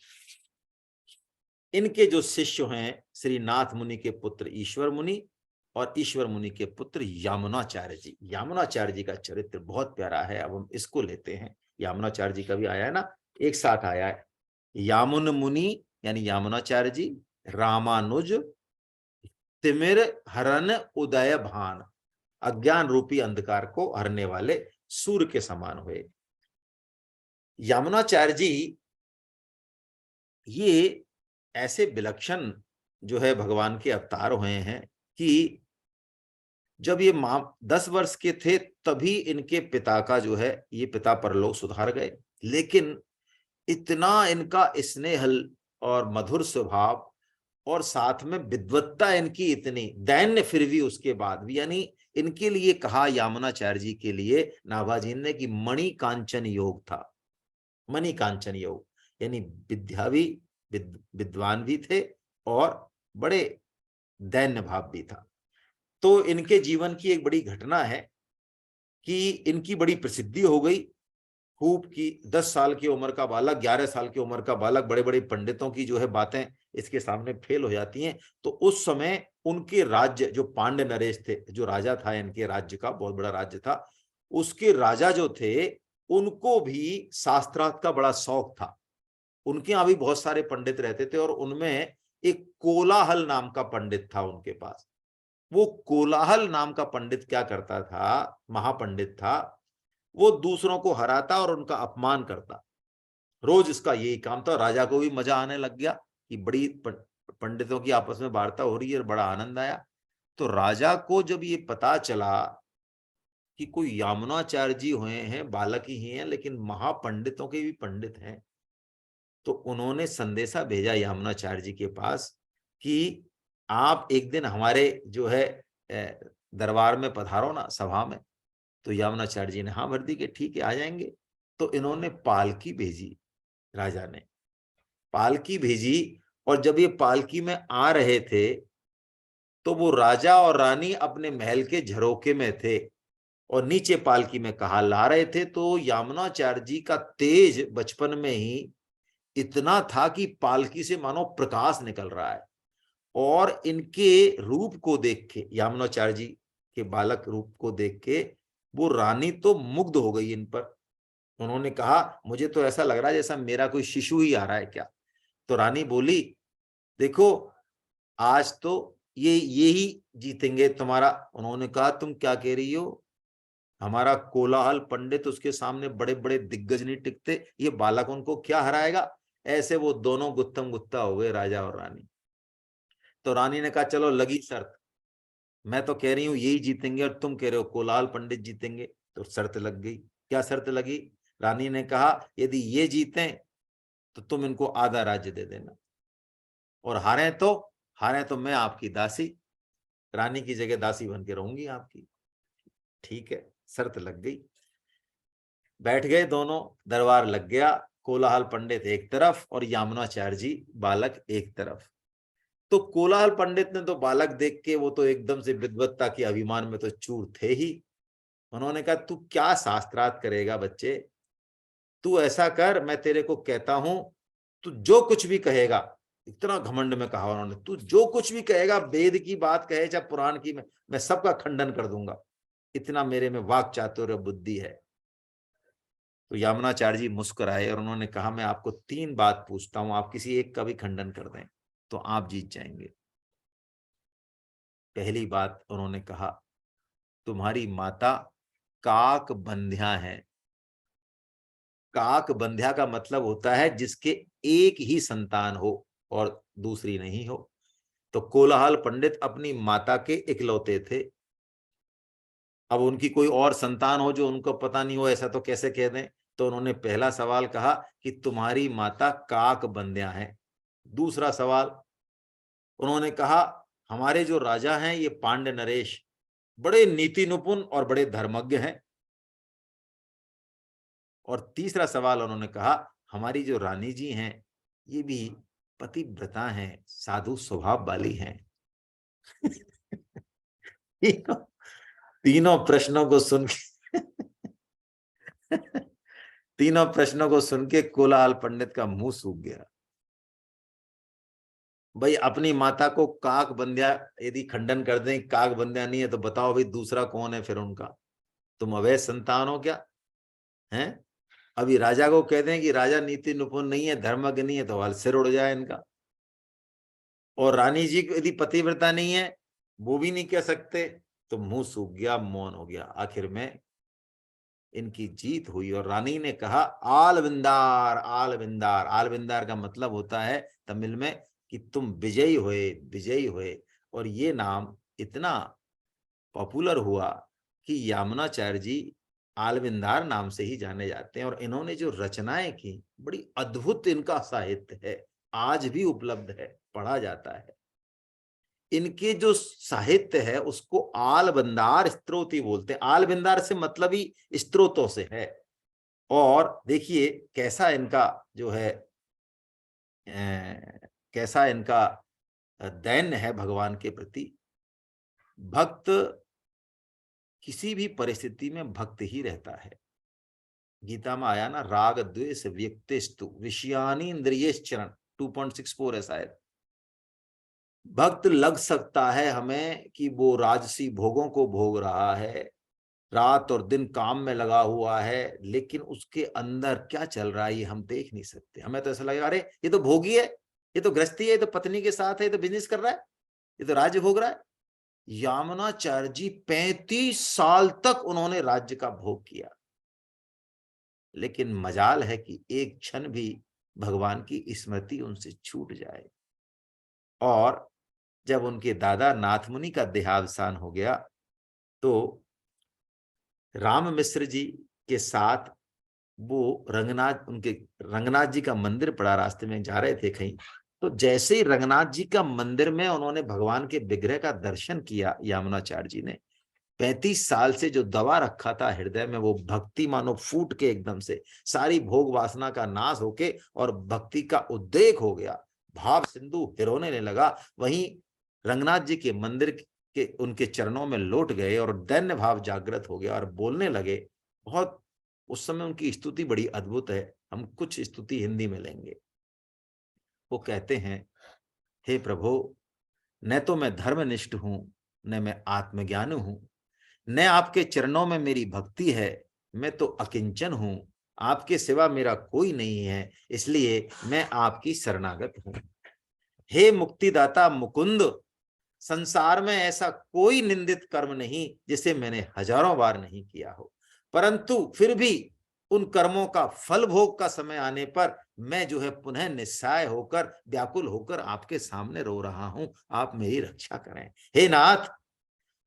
इनके जो शिष्य हैं, श्री नाथ मुनि के पुत्र ईश्वर मुनि और ईश्वर मुनि के पुत्र यामुनाचार्य जी। यामुनाचार्य जी का चरित्र बहुत प्यारा है, अब हम इसको लेते हैं। यामुनाचार्य जी का भी आया है ना, एक साथ आया है। यामुन मुनि यानी यामुनाचार्य जी, रामानुज तिमिर हरन उदय भान, अज्ञान रूपी अंधकार को हरने वाले सूर्य के समान हुए। यामुनाचार्य जी ये ऐसे विलक्षण जो है भगवान के अवतार हुए हैं कि जब ये 10 वर्ष के थे तभी इनके पिता का जो है, ये पिता परलोक सुधार गए। लेकिन इतना इनका स्नेहल और मधुर स्वभाव और साथ में विद्वत्ता इनकी इतनी दैन्य, फिर भी उसके बाद भी, यानी इनके लिए कहा यामुनाचार्य जी के लिए नाभाजी ने कि मणि कांचन योग था। मणि कांचन योग यानी विद्या भी, विद्वान भी थे और बड़े दैन्य भाव भी था। तो इनके जीवन की एक बड़ी घटना है कि इनकी बड़ी प्रसिद्धि हो गई खूब की। 10 साल की उम्र का बालक, 11 साल की उम्र का बालक, बड़े बड़े पंडितों की जो है बातें इसके सामने फेल हो जाती हैं। तो उस समय उनके राज्य, जो पांड्य नरेश थे, जो राजा था इनके राज्य का, बहुत बड़ा राज्य था, उसके राजा जो थे उनको भी शास्त्रार्थ का बड़ा शौक था। उनके यहाँ भी बहुत सारे पंडित रहते थे और उनमें एक कोलाहल नाम का पंडित था उनके पास। वो कोलाहल नाम का पंडित क्या करता था, महापंडित था, वो दूसरों को हराता और उनका अपमान करता। रोज इसका यही काम था। राजा को भी मजा आने लग गया कि बड़ी पंडितों की आपस में वार्ता हो रही है, बड़ा आनंद आया। तो राजा को जब ये पता चला कि कोई यामुनाचार्य जी हुए हैं, बालक ही हैं लेकिन महापंडितों के भी पंडित हैं, तो उन्होंने संदेशा भेजा यामुनाचार्य जी के पास कि आप एक दिन हमारे जो है दरबार में पधारो ना, सभा में। तो यामुनाचार्य जी ने हाँ भर दी कि ठीक है आ जाएंगे। तो इन्होंने पालकी भेजी, राजा ने पालकी भेजी। और जब ये पालकी में आ रहे थे तो वो राजा और रानी अपने महल के झरोके में थे और नीचे पालकी में कहा ला रहे थे। तो यामुनाचार्य जी का तेज बचपन में ही इतना था कि पालकी से मानो प्रकाश निकल रहा है। और इनके रूप को देख के, यामुनाचार्य जी के बालक रूप को देख के वो रानी तो मुग्ध हो गई इन पर। उन्होंने कहा मुझे तो ऐसा लग रहा है जैसा मेरा कोई शिशु ही आ रहा है क्या। तो रानी बोली देखो आज तो ये ही जीतेंगे तुम्हारा। उन्होंने कहा तुम क्या कह रही हो, हमारा कोलाहल पंडित उसके सामने बड़े बड़े दिग्गज नहीं टिकते, ये बालक उनको क्या हराएगा। ऐसे वो दोनों गुत्थम गुत्ता हो गए, राजा और रानी। तो रानी ने कहा चलो लगी शर्त, मैं तो कह रही हूं यही जीतेंगे और तुम कह रहे हो कोलाहल पंडित जीतेंगे। तो शर्त लग गई। क्या शर्त लगी, रानी ने कहा यदि ये जीते तो तुम इनको आधा राज्य दे देना, और हारे तो मैं आपकी दासी, रानी की जगह दासी बन के रहूंगी आपकी। ठीक है, शर्त लग गई। बैठ गए दोनों, दरबार लग गया। कोलाहल पंडित एक तरफ और यामुनाचार्य जी बालक एक तरफ। तो कोलाहल पंडित ने तो बालक देख के, वो तो एकदम से विद्वत्ता के अभिमान में तो चूर थे ही। उन्होंने कहा तू क्या शास्त्रार्थ करेगा बच्चे, तू ऐसा कर, मैं तेरे को कहता हूं, तू जो कुछ भी कहेगा, इतना घमंड में कहा उन्होंने, तू जो कुछ भी कहेगा, वेद की बात कहे चाहे पुराण की, मैं सबका खंडन कर दूंगा, इतना मेरे में वाक चातुर्य बुद्धि है। तो यामुनाचार्य जी मुस्कुराए और उन्होंने कहा मैं आपको 3 बात पूछता हूं, आप किसी एक का भी खंडन कर दें तो आप जीत जाएंगे। पहली बात उन्होंने कहा तुम्हारी माता काक बंध्या है। काक बंध्या का मतलब होता है जिसके एक ही संतान हो और दूसरी नहीं हो। तो कोलाहल पंडित अपनी माता के इकलौते थे। अब उनकी कोई और संतान हो जो उनको पता नहीं हो ऐसा तो कैसे कह दें। तो उन्होंने पहला सवाल कहा कि तुम्हारी माता काक बंध्या है। दूसरा सवाल उन्होंने कहा हमारे जो राजा हैं ये पांड्य नरेश बड़े नीति निपुण और बड़े धर्मज्ञ हैं। और तीसरा सवाल उन्होंने कहा हमारी जो रानी जी हैं ये भी पतिव्रता हैं, साधु स्वभाव वाली हैं। तीनों तीनों प्रश्नों को सुन के तीनों प्रश्नों को सुन के कोलाहल पंडित का मुंह सूख गया। भाई अपनी माता को काक बंध्या यदि खंडन कर दें, काक बंध्या नहीं है तो बताओ भाई दूसरा कौन है फिर उनका। तुम अवैध संतान हो क्या हैं। अभी राजा को कहते हैं कि राजा नीति निपुण नहीं है, धर्मज्ञ नहीं है, तो हाल सिर उड़ जाए इनका। और रानी जी यदि पतिव्रता नहीं है वो भी नहीं कह सकते। तो मुंह सूख गया, मौन हो गया। आखिर में इनकी जीत हुई और रानी ने कहा आलविंदार आलविंदार। आलविंदार का मतलब होता है तमिल में कि तुम विजयी हुए, विजयी हुए। और ये नाम इतना पॉपुलर हुआ कि यामुनाचार्य जी आलविंदार नाम से ही जाने जाते हैं। और इन्होंने जो रचनाएं की बड़ी अद्भुत इनका साहित्य है, आज भी उपलब्ध है, पढ़ा जाता है। इनके जो साहित्य है उसको आलबंदार स्तोत्र बोलते हैं। आलबंदार से मतलब ही स्तोत्रों से है। और देखिए कैसा इनका जो है कैसा इनका दैन्य है भगवान के प्रति। भक्त किसी भी परिस्थिति में भक्त ही रहता है। गीता में आया ना राग द्वेष व्यक्तिस्तु विषयानी इंद्रियश्चरण 2.64 है शायद। भक्त लग सकता है हमें कि वो राजसी भोगों को भोग रहा है, रात और दिन काम में लगा हुआ है, लेकिन उसके अंदर क्या चल रहा है ये हम देख नहीं सकते। हमें तो ऐसा लगेगा अरे ये तो भोगी है, ये तो गृहस्थी है, ये तो पत्नी के साथ है, ये तो बिजनेस कर रहा है, ये तो राज्य भोग रहा है। यामुनाचार्य जी 35 साल तक उन्होंने राज्य का भोग किया, लेकिन मजाल है कि एक क्षण भी भगवान की स्मृति उनसे छूट जाए। और जब उनके दादा नाथ मुनि का देहावसान हो गया तो राम मिश्र जी के साथ वो रंगनाथ, उनके रंगनाथ जी का मंदिर पड़ा, रास्ते में जा रहे थे कहीं, तो जैसे ही रंगनाथ जी का मंदिर में उन्होंने भगवान के विग्रह का दर्शन किया यामुनाचार्य जी ने, 35 साल से जो दबा रखा था हृदय में वो भक्ति मानो फूट के एकदम से सारी भोग वासना का नाश होके और भक्ति का उद्रेक हो गया। भाव सिंधु हिरोने लगा। वहीं रंगनाथ जी के मंदिर के उनके चरणों में लौट गए और दैन्य भाव जागृत हो गया और बोलने लगे। बहुत उस समय उनकी स्तुति बड़ी अद्भुत है, हम कुछ स्तुति हिंदी में लेंगे। वो कहते हैं हे प्रभु, न तो मैं धर्मनिष्ठ हूं, न मैं आत्मज्ञानी हूं, न आपके चरणों में मेरी भक्ति है, मैं तो अकिंचन हूं, आपके सिवा मेरा कोई नहीं है, इसलिए मैं आपकी शरणागत हूं। हे मुक्तिदाता मुकुंद, संसार में ऐसा कोई निंदित कर्म नहीं जिसे मैंने हजारों बार नहीं किया हो, परंतु फिर भी उन कर्मों का फल भोग का समय आने पर मैं जो है पुनः निस्सहाय होकर, व्याकुल होकर आपके सामने रो रहा हूं, आप मेरी रक्षा करें। हे नाथ,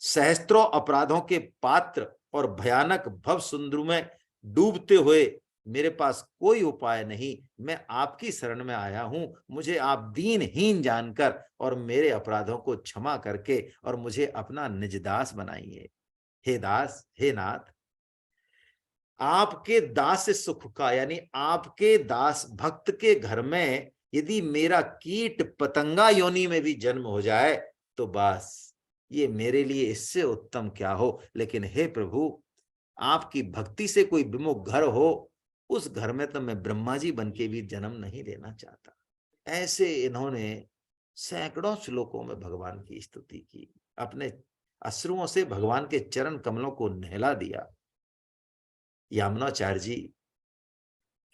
सहस्त्रों अपराधों के पात्र और भयानक भव सुंदर में डूबते हुए मेरे पास कोई उपाय नहीं, मैं आपकी शरण में आया हूं, मुझे आप दीनहीन जानकर और मेरे अपराधों को क्षमा करके और मुझे अपना निज दास बनाइए। हे दास, हे नाथ, आपके दास सुख का, यानी आपके दास भक्त के घर में यदि मेरा कीट पतंगा योनि में भी जन्म हो जाए तो बस ये मेरे लिए इससे उत्तम क्या हो। लेकिन हे प्रभु, आपकी भक्ति से कोई विमुख घर हो, उस घर में तो मैं ब्रह्मा जी बन के भी जन्म नहीं लेना चाहता। ऐसे इन्होंने सैकड़ों श्लोकों में भगवान की स्तुति की, अपने अश्रुओं से भगवान के चरण कमलों को नहला दिया। यामुनाचार्य जी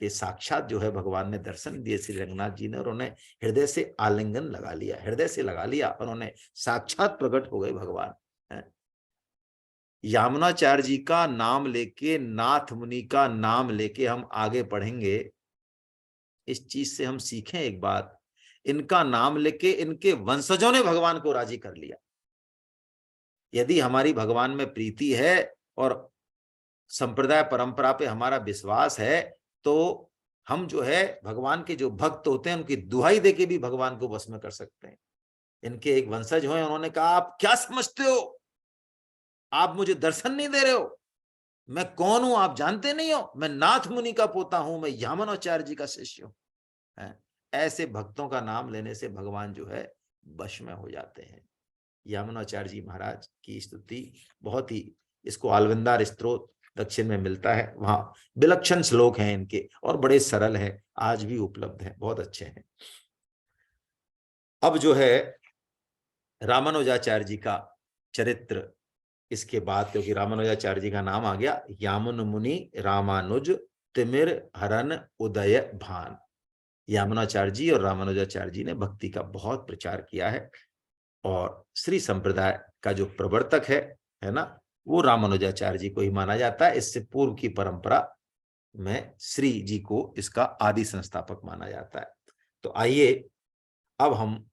के साक्षात जो है भगवान ने दर्शन दिए श्री रंगनाथ जी ने, और उन्हें हृदय से आलिंगन लगा लिया, हृदय से लगा लिया, और उन्हें साक्षात प्रकट हो गए भगवान। यामुनाचार्य जी का नाम लेके, नाथ मुनि का नाम लेके हम आगे पढ़ेंगे। इस चीज से हम सीखें एक बात, इनका नाम लेके इनके वंशजों ने भगवान को राजी कर लिया। यदि हमारी भगवान में प्रीति है और संप्रदाय परंपरा पे हमारा विश्वास है, तो हम जो है भगवान के जो भक्त होते हैं उनकी दुहाई देके भी भगवान को वश में कर सकते हैं। इनके एक वंशज हुए, उन्होंने कहा आप क्या समझते हो, आप मुझे दर्शन नहीं दे रहे हो, मैं कौन हूं आप जानते नहीं हो, मैं नाथ मुनि का पोता हूं, मैं यामुनाचार्य जी का शिष्य हूं। ऐसे भक्तों का नाम लेने से भगवान जो है वश में हो जाते हैं। यामुनाचार्य जी महाराज की स्तुति बहुत ही, इसको आलवंदार स्तोत्र दक्षिण में मिलता है, वहां विलक्षण श्लोक हैं इनके और बड़े सरल हैं, आज भी उपलब्ध हैं, बहुत अच्छे हैं। अब जो है रामानुजाचार्य जी का चरित्र इसके बाद, क्योंकि रामानुजाचार्य जी का नाम आ गया, यामुन मुनि रामानुज तिमिर हरन उदय भान। यामुनाचार्य जी और रामानुजाचार्य जी ने भक्ति का बहुत प्रचार किया है, और श्री संप्रदाय का जो प्रवर्तक है ना, वो रामानुजाचार्य जी को ही माना जाता है। इससे पूर्व की परंपरा में श्री जी को इसका आदि संस्थापक माना जाता है। तो आइए अब हम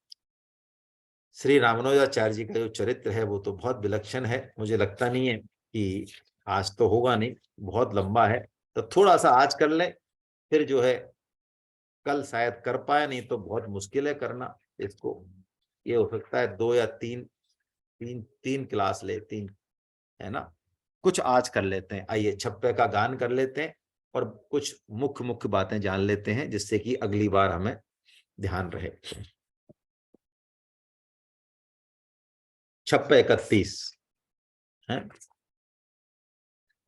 श्री रामानुजाचार्य जी का जो चरित्र है वो तो बहुत विलक्षण है, मुझे लगता नहीं है कि आज तो होगा नहीं, बहुत लंबा है, तो थोड़ा सा आज कर ले, फिर जो है कल शायद कर पाए, नहीं तो बहुत मुश्किल है करना इसको। ये हो सकता है 2 या 3 क्लास ले, 3, है ना। कुछ आज कर लेते हैं, आइए छप्पे का गान कर लेते हैं और कुछ मुख्य मुख्य बातें जान लेते हैं, जिससे कि अगली बार हमें ध्यान रहे। छप्पे 31 है,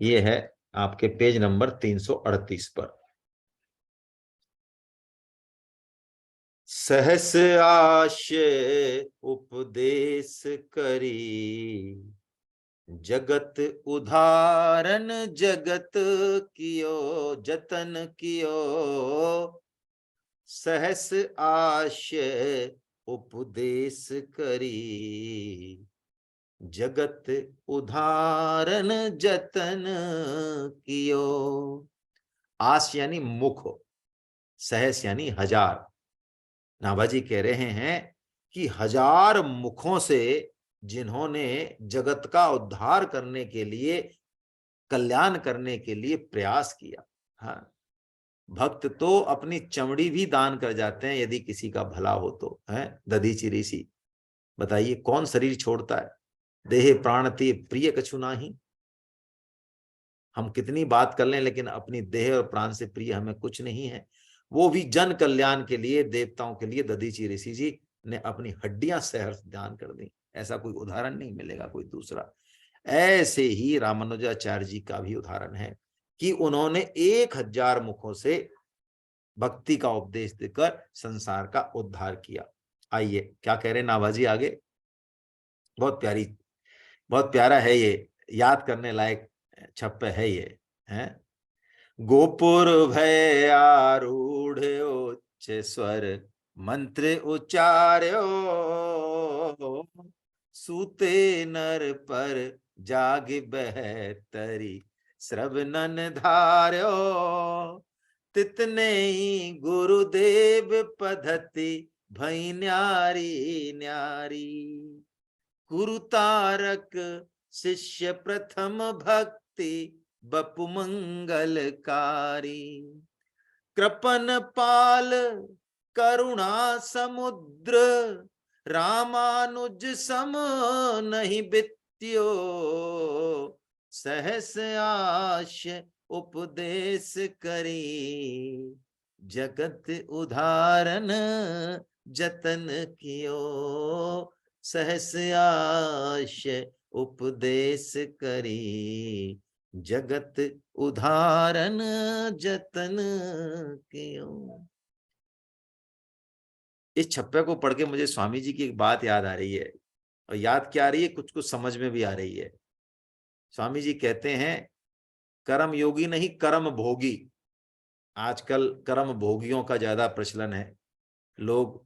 ये है आपके पेज नंबर 338 पर। सहस आश उपदेश करी, जगत उदाहरण जगत कियो जतन कियो। सहस आश उपदेश करी, जगत उदाहरण जतन कियो। आस यानी मुख, सहस यानी हजार। नाभाजी कह रहे हैं कि हजार मुखों से जिन्होंने जगत का उद्धार करने के लिए, कल्याण करने के लिए प्रयास किया। हाँ, भक्त तो अपनी चमड़ी भी दान कर जाते हैं यदि किसी का भला हो तो, है दधीचि ऋषि। बताइए कौन शरीर छोड़ता है, देहे प्राण ते प्रिय कछु नाही। हम कितनी बात कर लें लेकिन अपनी देह और प्राण से प्रिय हमें कुछ नहीं है। वो भी जन कल्याण के लिए, देवताओं के लिए दधीचि ऋषि जी ने अपनी हड्डियां सहर्ष दान कर दी। ऐसा कोई उदाहरण नहीं मिलेगा कोई दूसरा। ऐसे ही रामानुजाचार्य जी का भी उदाहरण है कि उन्होंने 1000 मुखों से भक्ति का उपदेश देकर संसार का उद्धार किया। आइए क्या कह रहे हैं नाभाजी आगे, बहुत प्यारी, बहुत प्यारा है ये याद करने लायक छप्पे है ये, है। गोपुर भय आरूढ़ उच्च स्वर मंत्र उच्चार्यो, सूते नर पर जाग बहतरी श्रवणन धार्यो, तितने ही गुरुदेव पद्धति भई न्यारी न्यारी, गुरु तारक शिष्य प्रथम भक्ति बपु मंगलकारी, कृपन पाल करुणा समुद्र रामानुज सम नहीं बित्यो, सहस आश उपदेश करी जगत उदाहरण जतन कियो, सहस आश उपदेश करी जगत उदाहरण जतन कियो। इस छप्पे को पढ़ के मुझे स्वामी जी की एक बात याद आ रही है, और याद क्या आ रही है, कुछ कुछ समझ में भी आ रही है। स्वामी जी कहते हैं कर्म योगी नहीं कर्म भोगी। आजकल कर्म भोगियों का ज्यादा प्रचलन है। लोग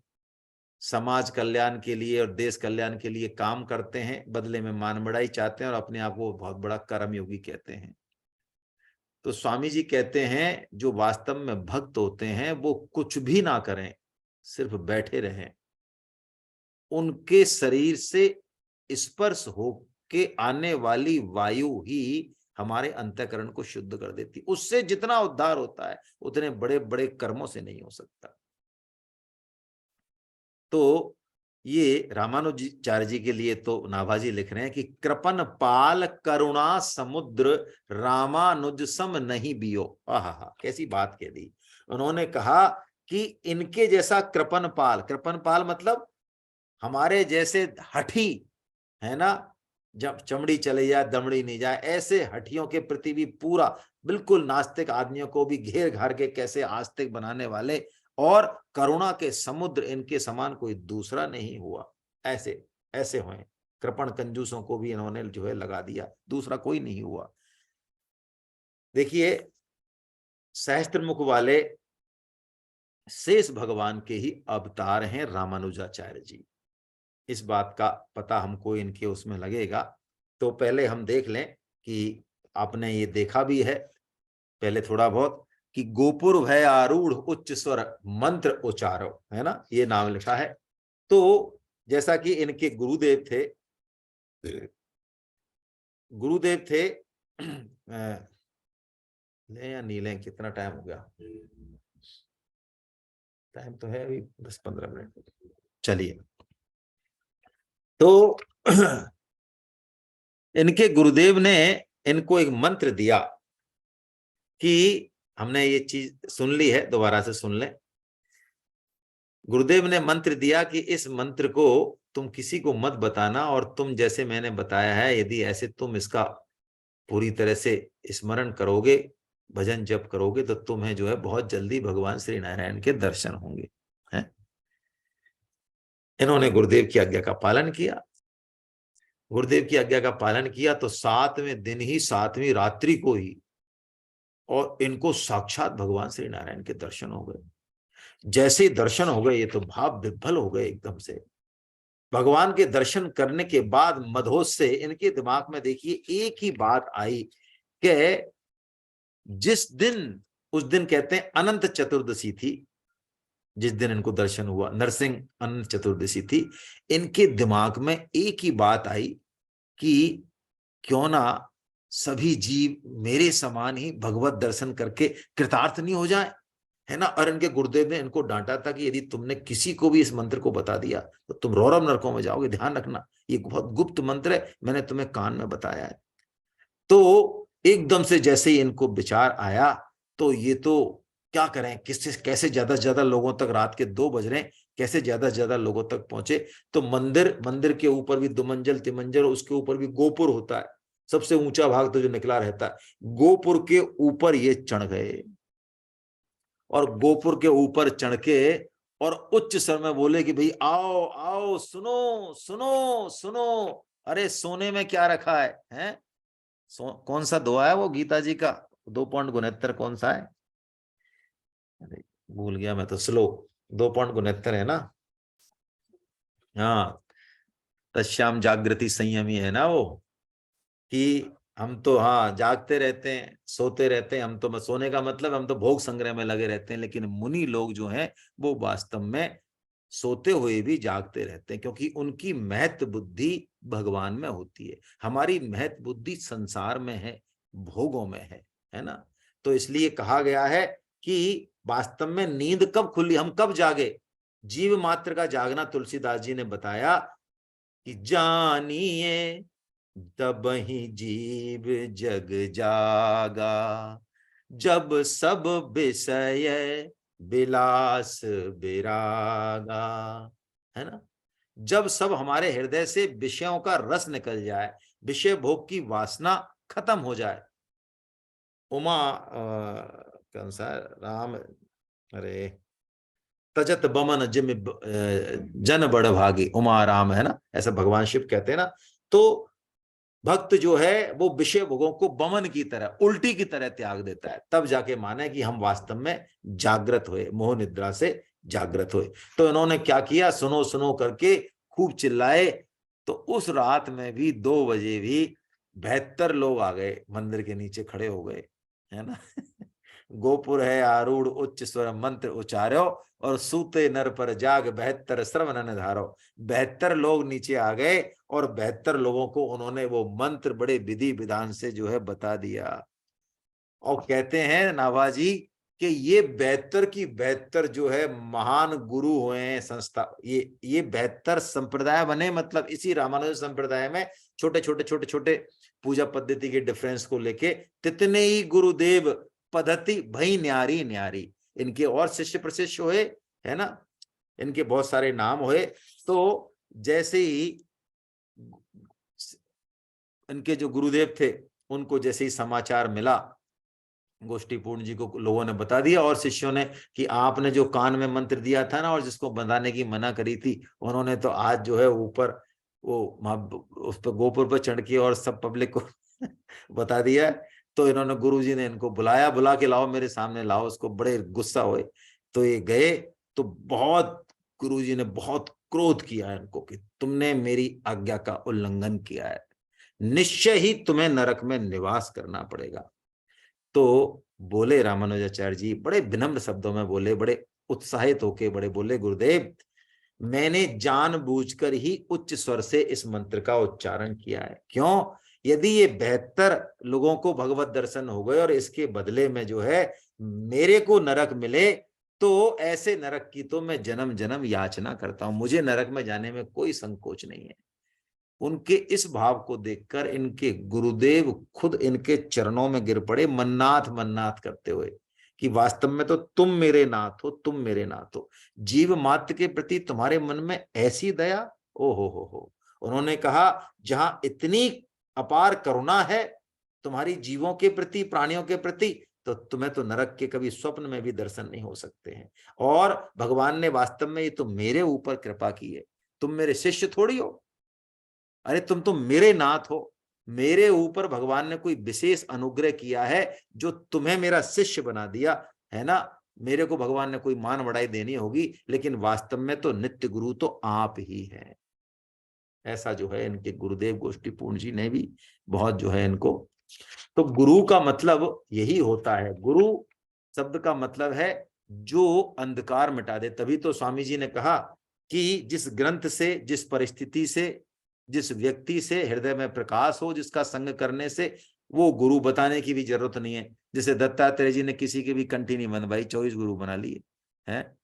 समाज कल्याण के लिए और देश कल्याण के लिए काम करते हैं, बदले में मान बढ़ाई चाहते हैं और अपने आप को बहुत बड़ा कर्म योगी कहते हैं। तो स्वामी जी कहते हैं जो वास्तव में भक्त होते हैं वो कुछ भी ना करें, सिर्फ बैठे रहें, उनके शरीर से स्पर्श होके आने वाली वायु ही हमारे अंतःकरण को शुद्ध कर देती। उससे जितना उद्धार होता है उतने बड़े बड़े कर्मों से नहीं हो सकता। तो ये रामानुजाचार्य जी के लिए तो नाभाजी लिख रहे हैं कि कृपन पाल करुणा समुद्र रामानुज सम नहीं बियो। आहा, कैसी बात कह दी उन्होंने। कहा कि इनके जैसा कृपन पाल मतलब हमारे जैसे हठी है ना, जब चमड़ी चले जाए दमड़ी नहीं जाए, ऐसे हठियों के प्रति भी पूरा बिल्कुल नास्तिक आदमियों को भी घेर घार के कैसे आस्तिक बनाने वाले, और करुणा के समुद्र इनके समान कोई दूसरा नहीं हुआ। ऐसे ऐसे हुए कृपण कंजूसों को भी इन्होंने जो है लगा दिया, दूसरा कोई नहीं हुआ। देखिए सहस्त्र मुख वाले शेष भगवान के ही अवतार हैं रामानुजाचार्य जी। इस बात का पता हमको इनके उसमें लगेगा। तो पहले हम देख लें कि आपने ये देखा भी है पहले थोड़ा बहुत कि गोपुर भय आरूढ़ उच्च स्वर मंत्र उच्चारो, है ना, ये नाम लिखा है। तो जैसा कि इनके गुरुदेव थे ले या नीले, कितना टाइम हो गया? टाइम तो है अभी 10-15 मिनट। चलिए, तो इनके गुरुदेव ने इनको एक मंत्र दिया कि हमने ये चीज सुन ली है, दोबारा से सुन लें। गुरुदेव ने मंत्र दिया कि इस मंत्र को तुम किसी को मत बताना, और तुम जैसे मैंने बताया है यदि ऐसे तुम इसका पूरी तरह से स्मरण करोगे, भजन जप करोगे, तो तुम्हें जो है बहुत जल्दी भगवान श्री नारायण के दर्शन होंगे। हैं? इन्होंने गुरुदेव की आज्ञा का पालन किया। गुरुदेव की आज्ञा का पालन किया तो 7वें दिन ही 7वीं रात्रि को ही और इनको साक्षात भगवान श्री नारायण के दर्शन हो गए। जैसे दर्शन हो गए ये तो भाव विभल हो गए एकदम से। भगवान के दर्शन करने के बाद मधोस से इनके दिमाग में देखिए एक ही बात आई कि जिस दिन, उस दिन कहते हैं अनंत चतुर्दशी थी, जिस दिन इनको दर्शन हुआ नरसिंह अनंत चतुर्दशी थी। इनके दिमाग में एक ही बात आई कि क्यों ना सभी जीव मेरे समान ही भगवत दर्शन करके कृतार्थ नहीं हो जाए, है ना। और इनके गुरुदेव ने इनको डांटा था कि यदि तुमने किसी को भी इस मंत्र को बता दिया तो तुम रौरव नरकों में जाओगे, ध्यान रखना, ये बहुत गुप्त मंत्र है, मैंने तुम्हें कान में बताया है। तो एकदम से जैसे ही इनको विचार आया तो ये तो क्या करें, किससे कैसे ज्यादा से ज्यादा लोगों तक, रात के 2 बज रहे हैं, कैसे ज्यादा से ज्यादा लोगों तक पहुंचे। तो मंदिर के ऊपर भी दुमंजल तिमंजल, उसके ऊपर भी गोपुर होता है, सबसे ऊंचा भाग तो जो निकला रहता है, गोपुर के ऊपर ये चढ़ गए। और गोपुर के ऊपर चढ़ के और उच्च स्वर में बोले कि भाई आओ आओ, सुनो सुनो सुनो, अरे सोने में क्या रखा है, हैं? कौन सा दोहा है वो गीता जी का? 2.69 कौन सा है? अरे भूल गया मैं तो। श्लोक 2.69 है ना? हाँ, तस्याम जागृति संयमी है ना वो, कि हम तो हाँ जागते रहते हैं, सोते रहते हैं। हम तो सोने का मतलब हम तो भोग संग्रह में लगे रहते हैं, लेकिन मुनि लोग जो हैं वो वास्तव में सोते हुए भी जागते रहते हैं, क्योंकि उनकी महत बुद्धि भगवान में होती है। हमारी महत बुद्धि संसार में है, भोगों में है ना? तो इसलिए कहा गया है कि वास्तव में नींद कब खुली, हम कब जागे? जीव मात्र का जागना तुलसीदास जी ने बताया कि जानिए तब ही जीव जग जागा, जब सब विषय विलास विरागा। है ना? जब सब हमारे हृदय से विषयों का रस निकल जाए, विषय भोग की वासना खत्म हो जाए। उमा कौन सा राम, अरे तजत बमन जिम जन बड़ भागी उमा राम, है ना? ऐसा भगवान शिव कहते हैं ना। तो भक्त जो है वो विषय भोगों को बमन की तरह, उल्टी की तरह त्याग देता है, तब जाके माने कि हम वास्तव में जागृत हुए, मोह निद्रा से जागृत हुए। तो इन्होंने क्या किया, सुनो सुनो करके खूब चिल्लाए। तो उस रात में भी 2 बजे भी 72 लोग आ गए, मंदिर के नीचे खड़े हो गए, है ना? गोपुर है आरूढ़ उच्च स्वर मंत्र उचार्यो, और सूते नर पर जाग 72 श्रवण धारो। 72 लोग नीचे आ गए और 72 लोगों को उन्होंने वो मंत्र बड़े विधि विधान से जो है बता दिया। और कहते हैं नाभाजी कि ये 72 की 72 जो है महान गुरु हुए हैं संस्था। ये 72 संप्रदाय बने, मतलब इसी रामानुज संप्रदाय में छोटे छोटे छोटे छोटे पूजा पद्धति के डिफरेंस को लेके तितने ही गुरुदेव पद्धति भई न्यारी न्यारी। इनके और शिष्य प्रशिष्य हुए, है ना? इनके बहुत सारे नाम हुए। तो जैसे ही इनके जो गुरुदेव थे उनको जैसे ही समाचार मिला, गोष्ठी पूर्ण जी को लोगों ने बता दिया, और शिष्यों ने कि आपने जो कान में मंत्र दिया था ना और जिसको बताने की मना करी थी, उन्होंने तो आज जो है ऊपर वो उस पर गोपुर पर चढ़ के और सब पब्लिक को बता दिया। तो इन्होंने, गुरुजी ने इनको बुलाया, बुला के लाओ मेरे सामने लाओ उसको। बड़े गुस्सा हुए तो ये गए। तो बहुत गुरुजी ने बहुत क्रोध किया इनको कि तुमने मेरी आज्ञा का उल्लंघन किया है, निश्चय ही तुम्हें नरक में निवास करना पड़ेगा। तो बोले रामानुजाचार्य जी, बड़े विनम्र शब्दों में बोले, बड़े उत्साहित होके बड़े बोले, गुरुदेव मैंने जानबूझकर ही उच्च स्वर से इस मंत्र का उच्चारण किया है। क्यों? यदि ये 72 लोगों को भगवत दर्शन हो गए और इसके बदले में जो है मेरे को नरक मिले, तो ऐसे नरक की तो मैं जन्म जन्म याचना करता हूं। मुझे नरक में जाने में कोई संकोच नहीं है। उनके इस भाव को देखकर इनके गुरुदेव खुद इनके चरणों में गिर पड़े, मन्नाथ मन्नाथ करते हुए कि वास्तव में तो तुम मेरे नाथ हो, तुम मेरे नाथ हो। जीव मात्र के प्रति तुम्हारे मन में ऐसी दया, ओ हो। उन्होंने कहा जहां इतनी अपार करुणा है तुम्हारी जीवों के प्रति, प्राणियों के प्रति, तो तुम्हें तो नरक के कभी स्वप्न में भी दर्शन नहीं हो सकते हैं। और भगवान ने वास्तव में ये तो मेरे ऊपर कृपा की है, तुम मेरे शिष्य थोड़ी हो। अरे तुम तो मेरे नाथ हो, मेरे ऊपर भगवान ने कोई विशेष अनुग्रह किया है जो तुम्हें मेरा शिष्य बना दिया, है ना? मेरे को भगवान ने कोई मान बढ़ाई देनी होगी, लेकिन वास्तव में तो नित्य गुरु तो आप ही हैं। ऐसा जो है इनके गुरुदेव गोष्ठी पूर्ण जी ने भी बहुत जो है इनको। तो गुरु का मतलब यही होता है। गुरु शब्द का मतलब है जो अंधकार मिटा दे। तभी तो स्वामी जी ने कहा कि जिस ग्रंथ से, जिस परिस्थिति से, जिस व्यक्ति से हृदय में प्रकाश हो, जिसका संग करने से, वो गुरु बताने की भी जरूरत नहीं है। जैसे दत्तात्रेय जी ने किसी की भी कंठी नहीं बनवाई, 24 गुरु बना लिए हैं।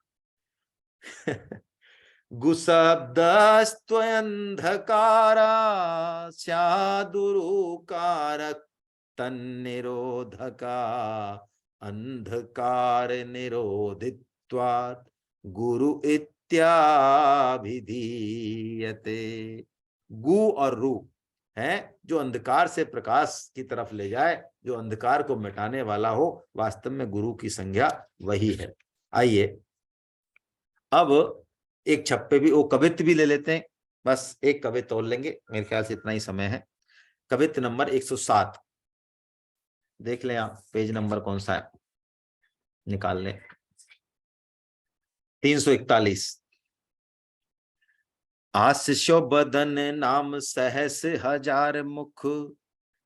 गुशब्दस्त्वन्धकारा स्यादुरुकारक तन्निरोधका अंधकार निरोधित्वात् गुरु इत्याभिधीयते। गु और रू है जो अंधकार से प्रकाश की तरफ ले जाए, जो अंधकार को मिटाने वाला हो, वास्तव में गुरु की संज्ञा वही है। आइए अब एक छप्पे भी, वो कवित्त भी ले लेते हैं। बस एक कवित्त तोड़ लेंगे, मेरे ख्याल से इतना ही समय है। कवित्त नंबर 107। देख लें आप, पेज नंबर कौन सा है, निकाल लें। 341। आशीषो बदन नाम सहस हजार मुख,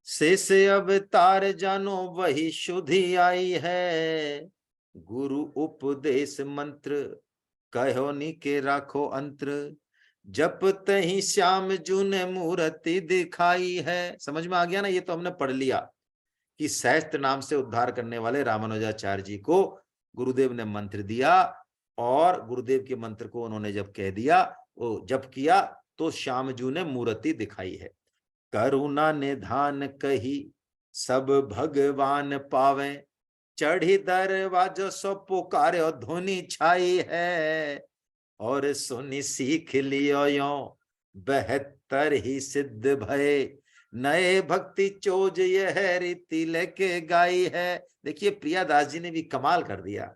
शेष अवतार जानो वही शुद्धि आई है। गुरु उपदेश मंत्र कहो नी के राखो अंतर, जप तही श्याम जू ने मूर्ति दिखाई है। समझ में आ गया ना, ये तो हमने पढ़ लिया कि सहस्त्र नाम से उद्धार करने वाले रामानुजाचार्य जी को गुरुदेव ने मंत्र दिया, और गुरुदेव के मंत्र को उन्होंने जब कह दिया, वो जब किया, तो श्यामजू ने मूर्ति दिखाई है। करुणा निधान कही सब भगवान पावे, चढ़ी दरवाजो सो पुकार्यो धुनी छाई है। और सुनी सीख लियो यो बेहतर ही सिद्ध भय, नए भक्ति चोज यह रीति लेके गाई है। देखिए प्रियादास जी ने भी कमाल कर दिया,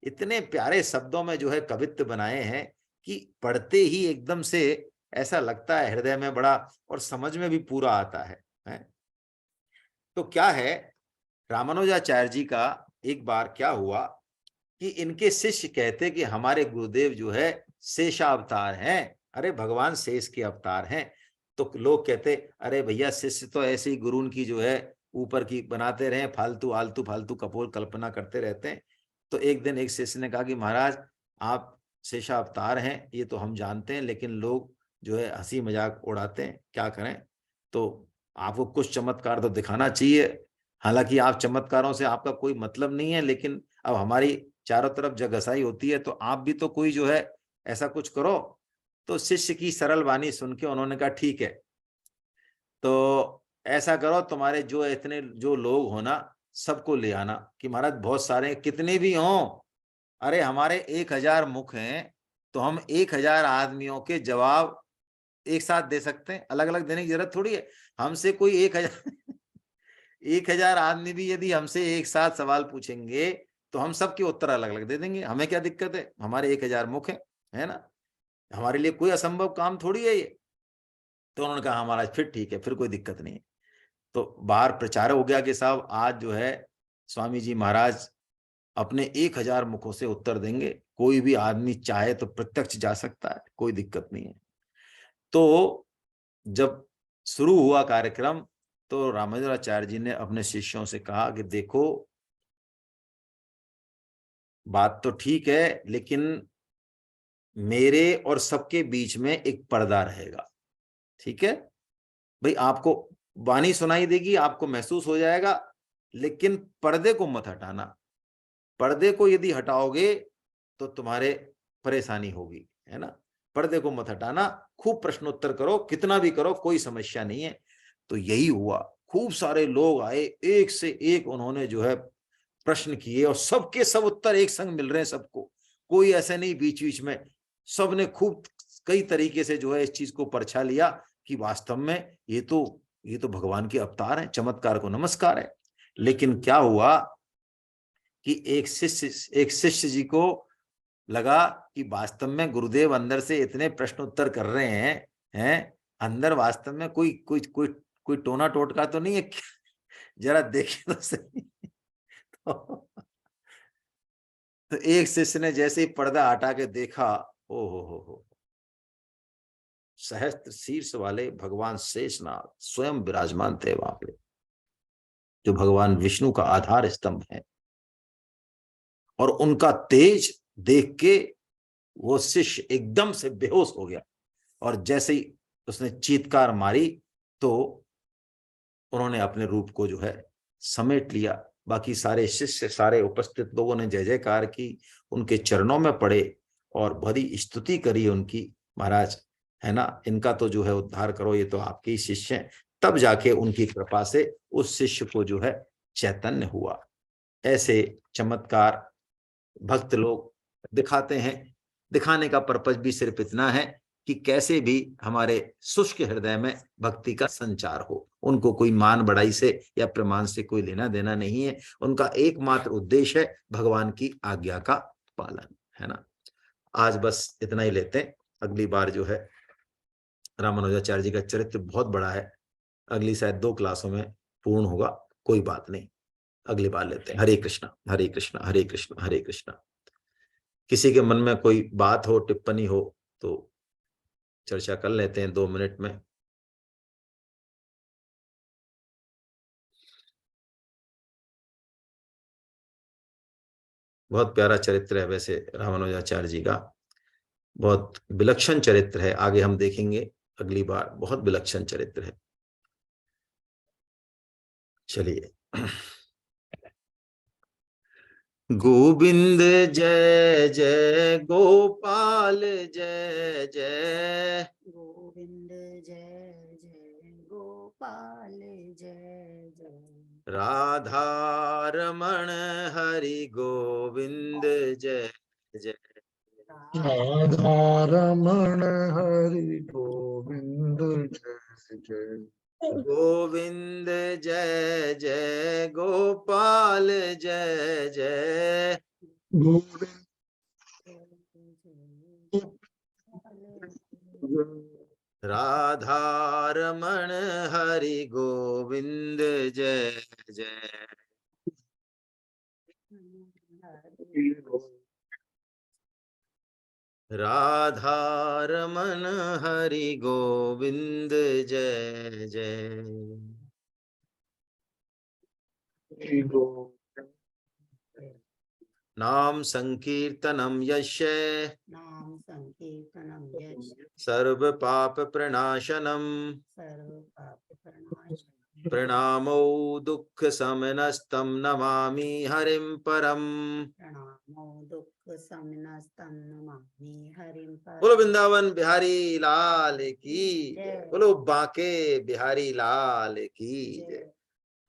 इतने प्यारे शब्दों में जो है कवित्व बनाए हैं कि पढ़ते ही एकदम से ऐसा लगता है हृदय में बड़ा, और समझ में भी पूरा आता है? तो क्या है, रामानुजाचार्य जी का एक बार क्या हुआ कि इनके शिष्य कहते कि हमारे गुरुदेव जो है शेषावतार हैं। अरे भगवान शेष के अवतार हैं। तो लोग कहते अरे भैया शिष्य तो ऐसे ही गुरु की जो है ऊपर की बनाते रहे, फालतू आलतू फालतू कपोल कल्पना करते रहते हैं। तो एक दिन एक शिष्य ने कहा कि महाराज आप शेषावतार हैं ये तो हम जानते हैं, लेकिन लोग जो है हंसी मजाक उड़ाते हैं, क्या करें? तो आपको कुछ चमत्कार तो दिखाना चाहिए। हालांकि आप चमत्कारों से आपका कोई मतलब नहीं है, लेकिन अब हमारी चारों तरफ जगसाई होती है, तो आप भी तो कोई जो है ऐसा कुछ करो। तो शिष्य की सरल वाणी सुन के उन्होंने कहा ठीक है, तो ऐसा करो तुम्हारे जो इतने जो लोग हो ना सबको ले आना, कि महाराज बहुत सारे कितने भी हों, अरे हमारे 1000 मुख हैं, तो हम 1000 आदमियों के जवाब एक साथ दे सकते हैं, अलग अलग देने की जरूरत थोड़ी है। हमसे कोई 1000 1000 आदमी भी यदि हमसे एक साथ सवाल पूछेंगे तो हम सबके उत्तर अलग अलग दे देंगे, हमें क्या दिक्कत है? हमारे 1000 मुख है ना, हमारे लिए कोई असंभव काम थोड़ी है ये। तो उन्होंने कहा हमारा फिर ठीक है, फिर कोई दिक्कत नहीं है। तो बाहर प्रचार हो गया कि साहब आज जो है स्वामी जी महाराज अपने 1000 मुखों से उत्तर देंगे, कोई भी आदमी चाहे तो प्रत्यक्ष जा सकता है, कोई दिक्कत नहीं है। तो जब शुरू हुआ कार्यक्रम, तो रामानुजाचार्य जी ने अपने शिष्यों से कहा कि देखो बात तो ठीक है, लेकिन मेरे और सबके बीच में एक पर्दा रहेगा, ठीक है भाई? आपको वाणी सुनाई देगी, आपको महसूस हो जाएगा, लेकिन पर्दे को मत हटाना। पर्दे को यदि हटाओगे तो तुम्हारे परेशानी होगी, है ना? पर्दे को मत हटाना, खूब प्रश्नोत्तर करो, कितना भी करो, कोई समस्या नहीं है। तो यही हुआ, खूब सारे लोग आए, एक से एक उन्होंने जो है प्रश्न किए, और सबके सब उत्तर एक संग मिल रहे हैं सबको, कोई ऐसे नहीं बीच बीच में। सबने खूब कई तरीके से जो है इस चीज को परछा लिया कि वास्तव में ये तो भगवान के अवतार हैं, चमत्कार को नमस्कार है। लेकिन क्या हुआ कि एक शिष्य जी को लगा कि वास्तव में गुरुदेव अंदर से इतने प्रश्न उत्तर कर रहे हैं अंदर वास्तव में कोई कोई कोई कोई टोना टोटका तो नहीं है, जरा देखे तो सही। तो एक शिष्य ने जैसे ही पर्दा हटा के देखा, ओ हो, सहस्त्र शीर्ष वाले भगवान शेषनाग स्वयं विराजमान थे वहां पे, जो भगवान विष्णु का आधार स्तंभ है। और उनका तेज देख के वो शिष्य एकदम से बेहोश हो गया, और जैसे ही उसने चीत्कार मारी तो उन्होंने अपने रूप को जो है समेट लिया। बाकी सारे शिष्य, सारे उपस्थित लोगों ने जय जयकार की, उनके चरणों में पड़े और बड़ी स्तुति करी उनकी, महाराज है ना, इनका तो जो है उद्धार करो, ये तो आपके ही शिष्य हैं। तब जाके उनकी कृपा से उस शिष्य को जो है चैतन्य हुआ। ऐसे चमत्कार भक्त लोग दिखाते हैं। दिखाने का पर्पज भी सिर्फ इतना है कि कैसे भी हमारे शुष्क हृदय में भक्ति का संचार हो। उनको कोई मान बढ़ाई से या प्रमाण से कोई लेना देना नहीं है। उनका एकमात्र उद्देश्य है भगवान की आज्ञा का पालन, है ना। आज बस इतना ही लेते हैं। अगली बार जो है रामानुजाचार्य जी का चरित्र बहुत बड़ा है, अगली शायद 2 क्लासों में पूर्ण होगा, कोई बात नहीं। अगली बार लेते हैं। हरे कृष्णा हरे कृष्णा हरे कृष्णा हरे कृष्णा। किसी के मन में कोई बात हो, टिप्पणी हो तो चर्चा कर लेते हैं 2 मिनट में। बहुत प्यारा चरित्र है वैसे रामानुजाचार्य जी का, बहुत विलक्षण चरित्र है। आगे हम देखेंगे अगली बार, बहुत विलक्षण चरित्र है। चलिए। गोविंद जय जय गोपाल जय जय, गोविंद जय जय गोपाल जय जय, राधा रमण हरि गोविंद जय जय, राधा रमण हरि गोविंद जय जय, गोविंद जय जय गोपाल जय जय, गोविंद राधा रमण हरि गोविंद जय जय, राधा रमण हरि गोविंद जय जय। नाम संकीर्तनम यस्य, नाम संकीर्तनम यश, सर्व पाप प्रणाशनम, सर्व पाप प्रणाशनम, प्रणामो दुःख शमनस्तं नमामि हरिं परम। प्रणामो दुःख शमनस्तं नमामि हरिं बोलो परम। वृंदावन बिहारी लाल की जय, जय। बोलो बांके बिहारी लाल की जय, जय।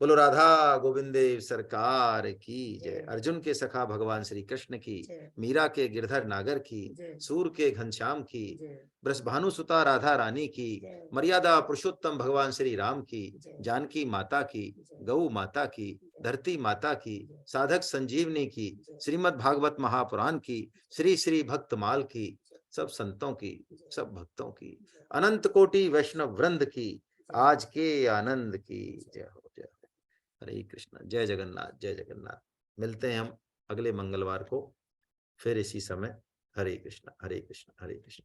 बोलो राधा गोविंदेव सरकार की जय, जय। अर्जुन के सखा भगवान श्री कृष्ण की, जय। मीरा के गिरधर नागर की, जय। सूर के घनश्याम की, जय। वृषभानु सुता राधा रानी की, जय। मर्यादा पुरुषोत्तम भगवान श्री राम की, जय। जानकी माता की, जय। गौ माता की, धरती माता की, जय। साधक संजीवनी की, जय। श्रीमद् भागवत महापुराण की, श्री श्री भक्तमाल की, सब संतों की, सब भक्तों की, अनंत कोटि वैष्णव वृंद की, आज के आनंद की जय हो जय हो। हरे कृष्णा, जय जगन्नाथ जय जगन्नाथ। मिलते हैं हम अगले मंगलवार को फिर इसी समय। हरे कृष्णा हरे कृष्णा हरे कृष्णा।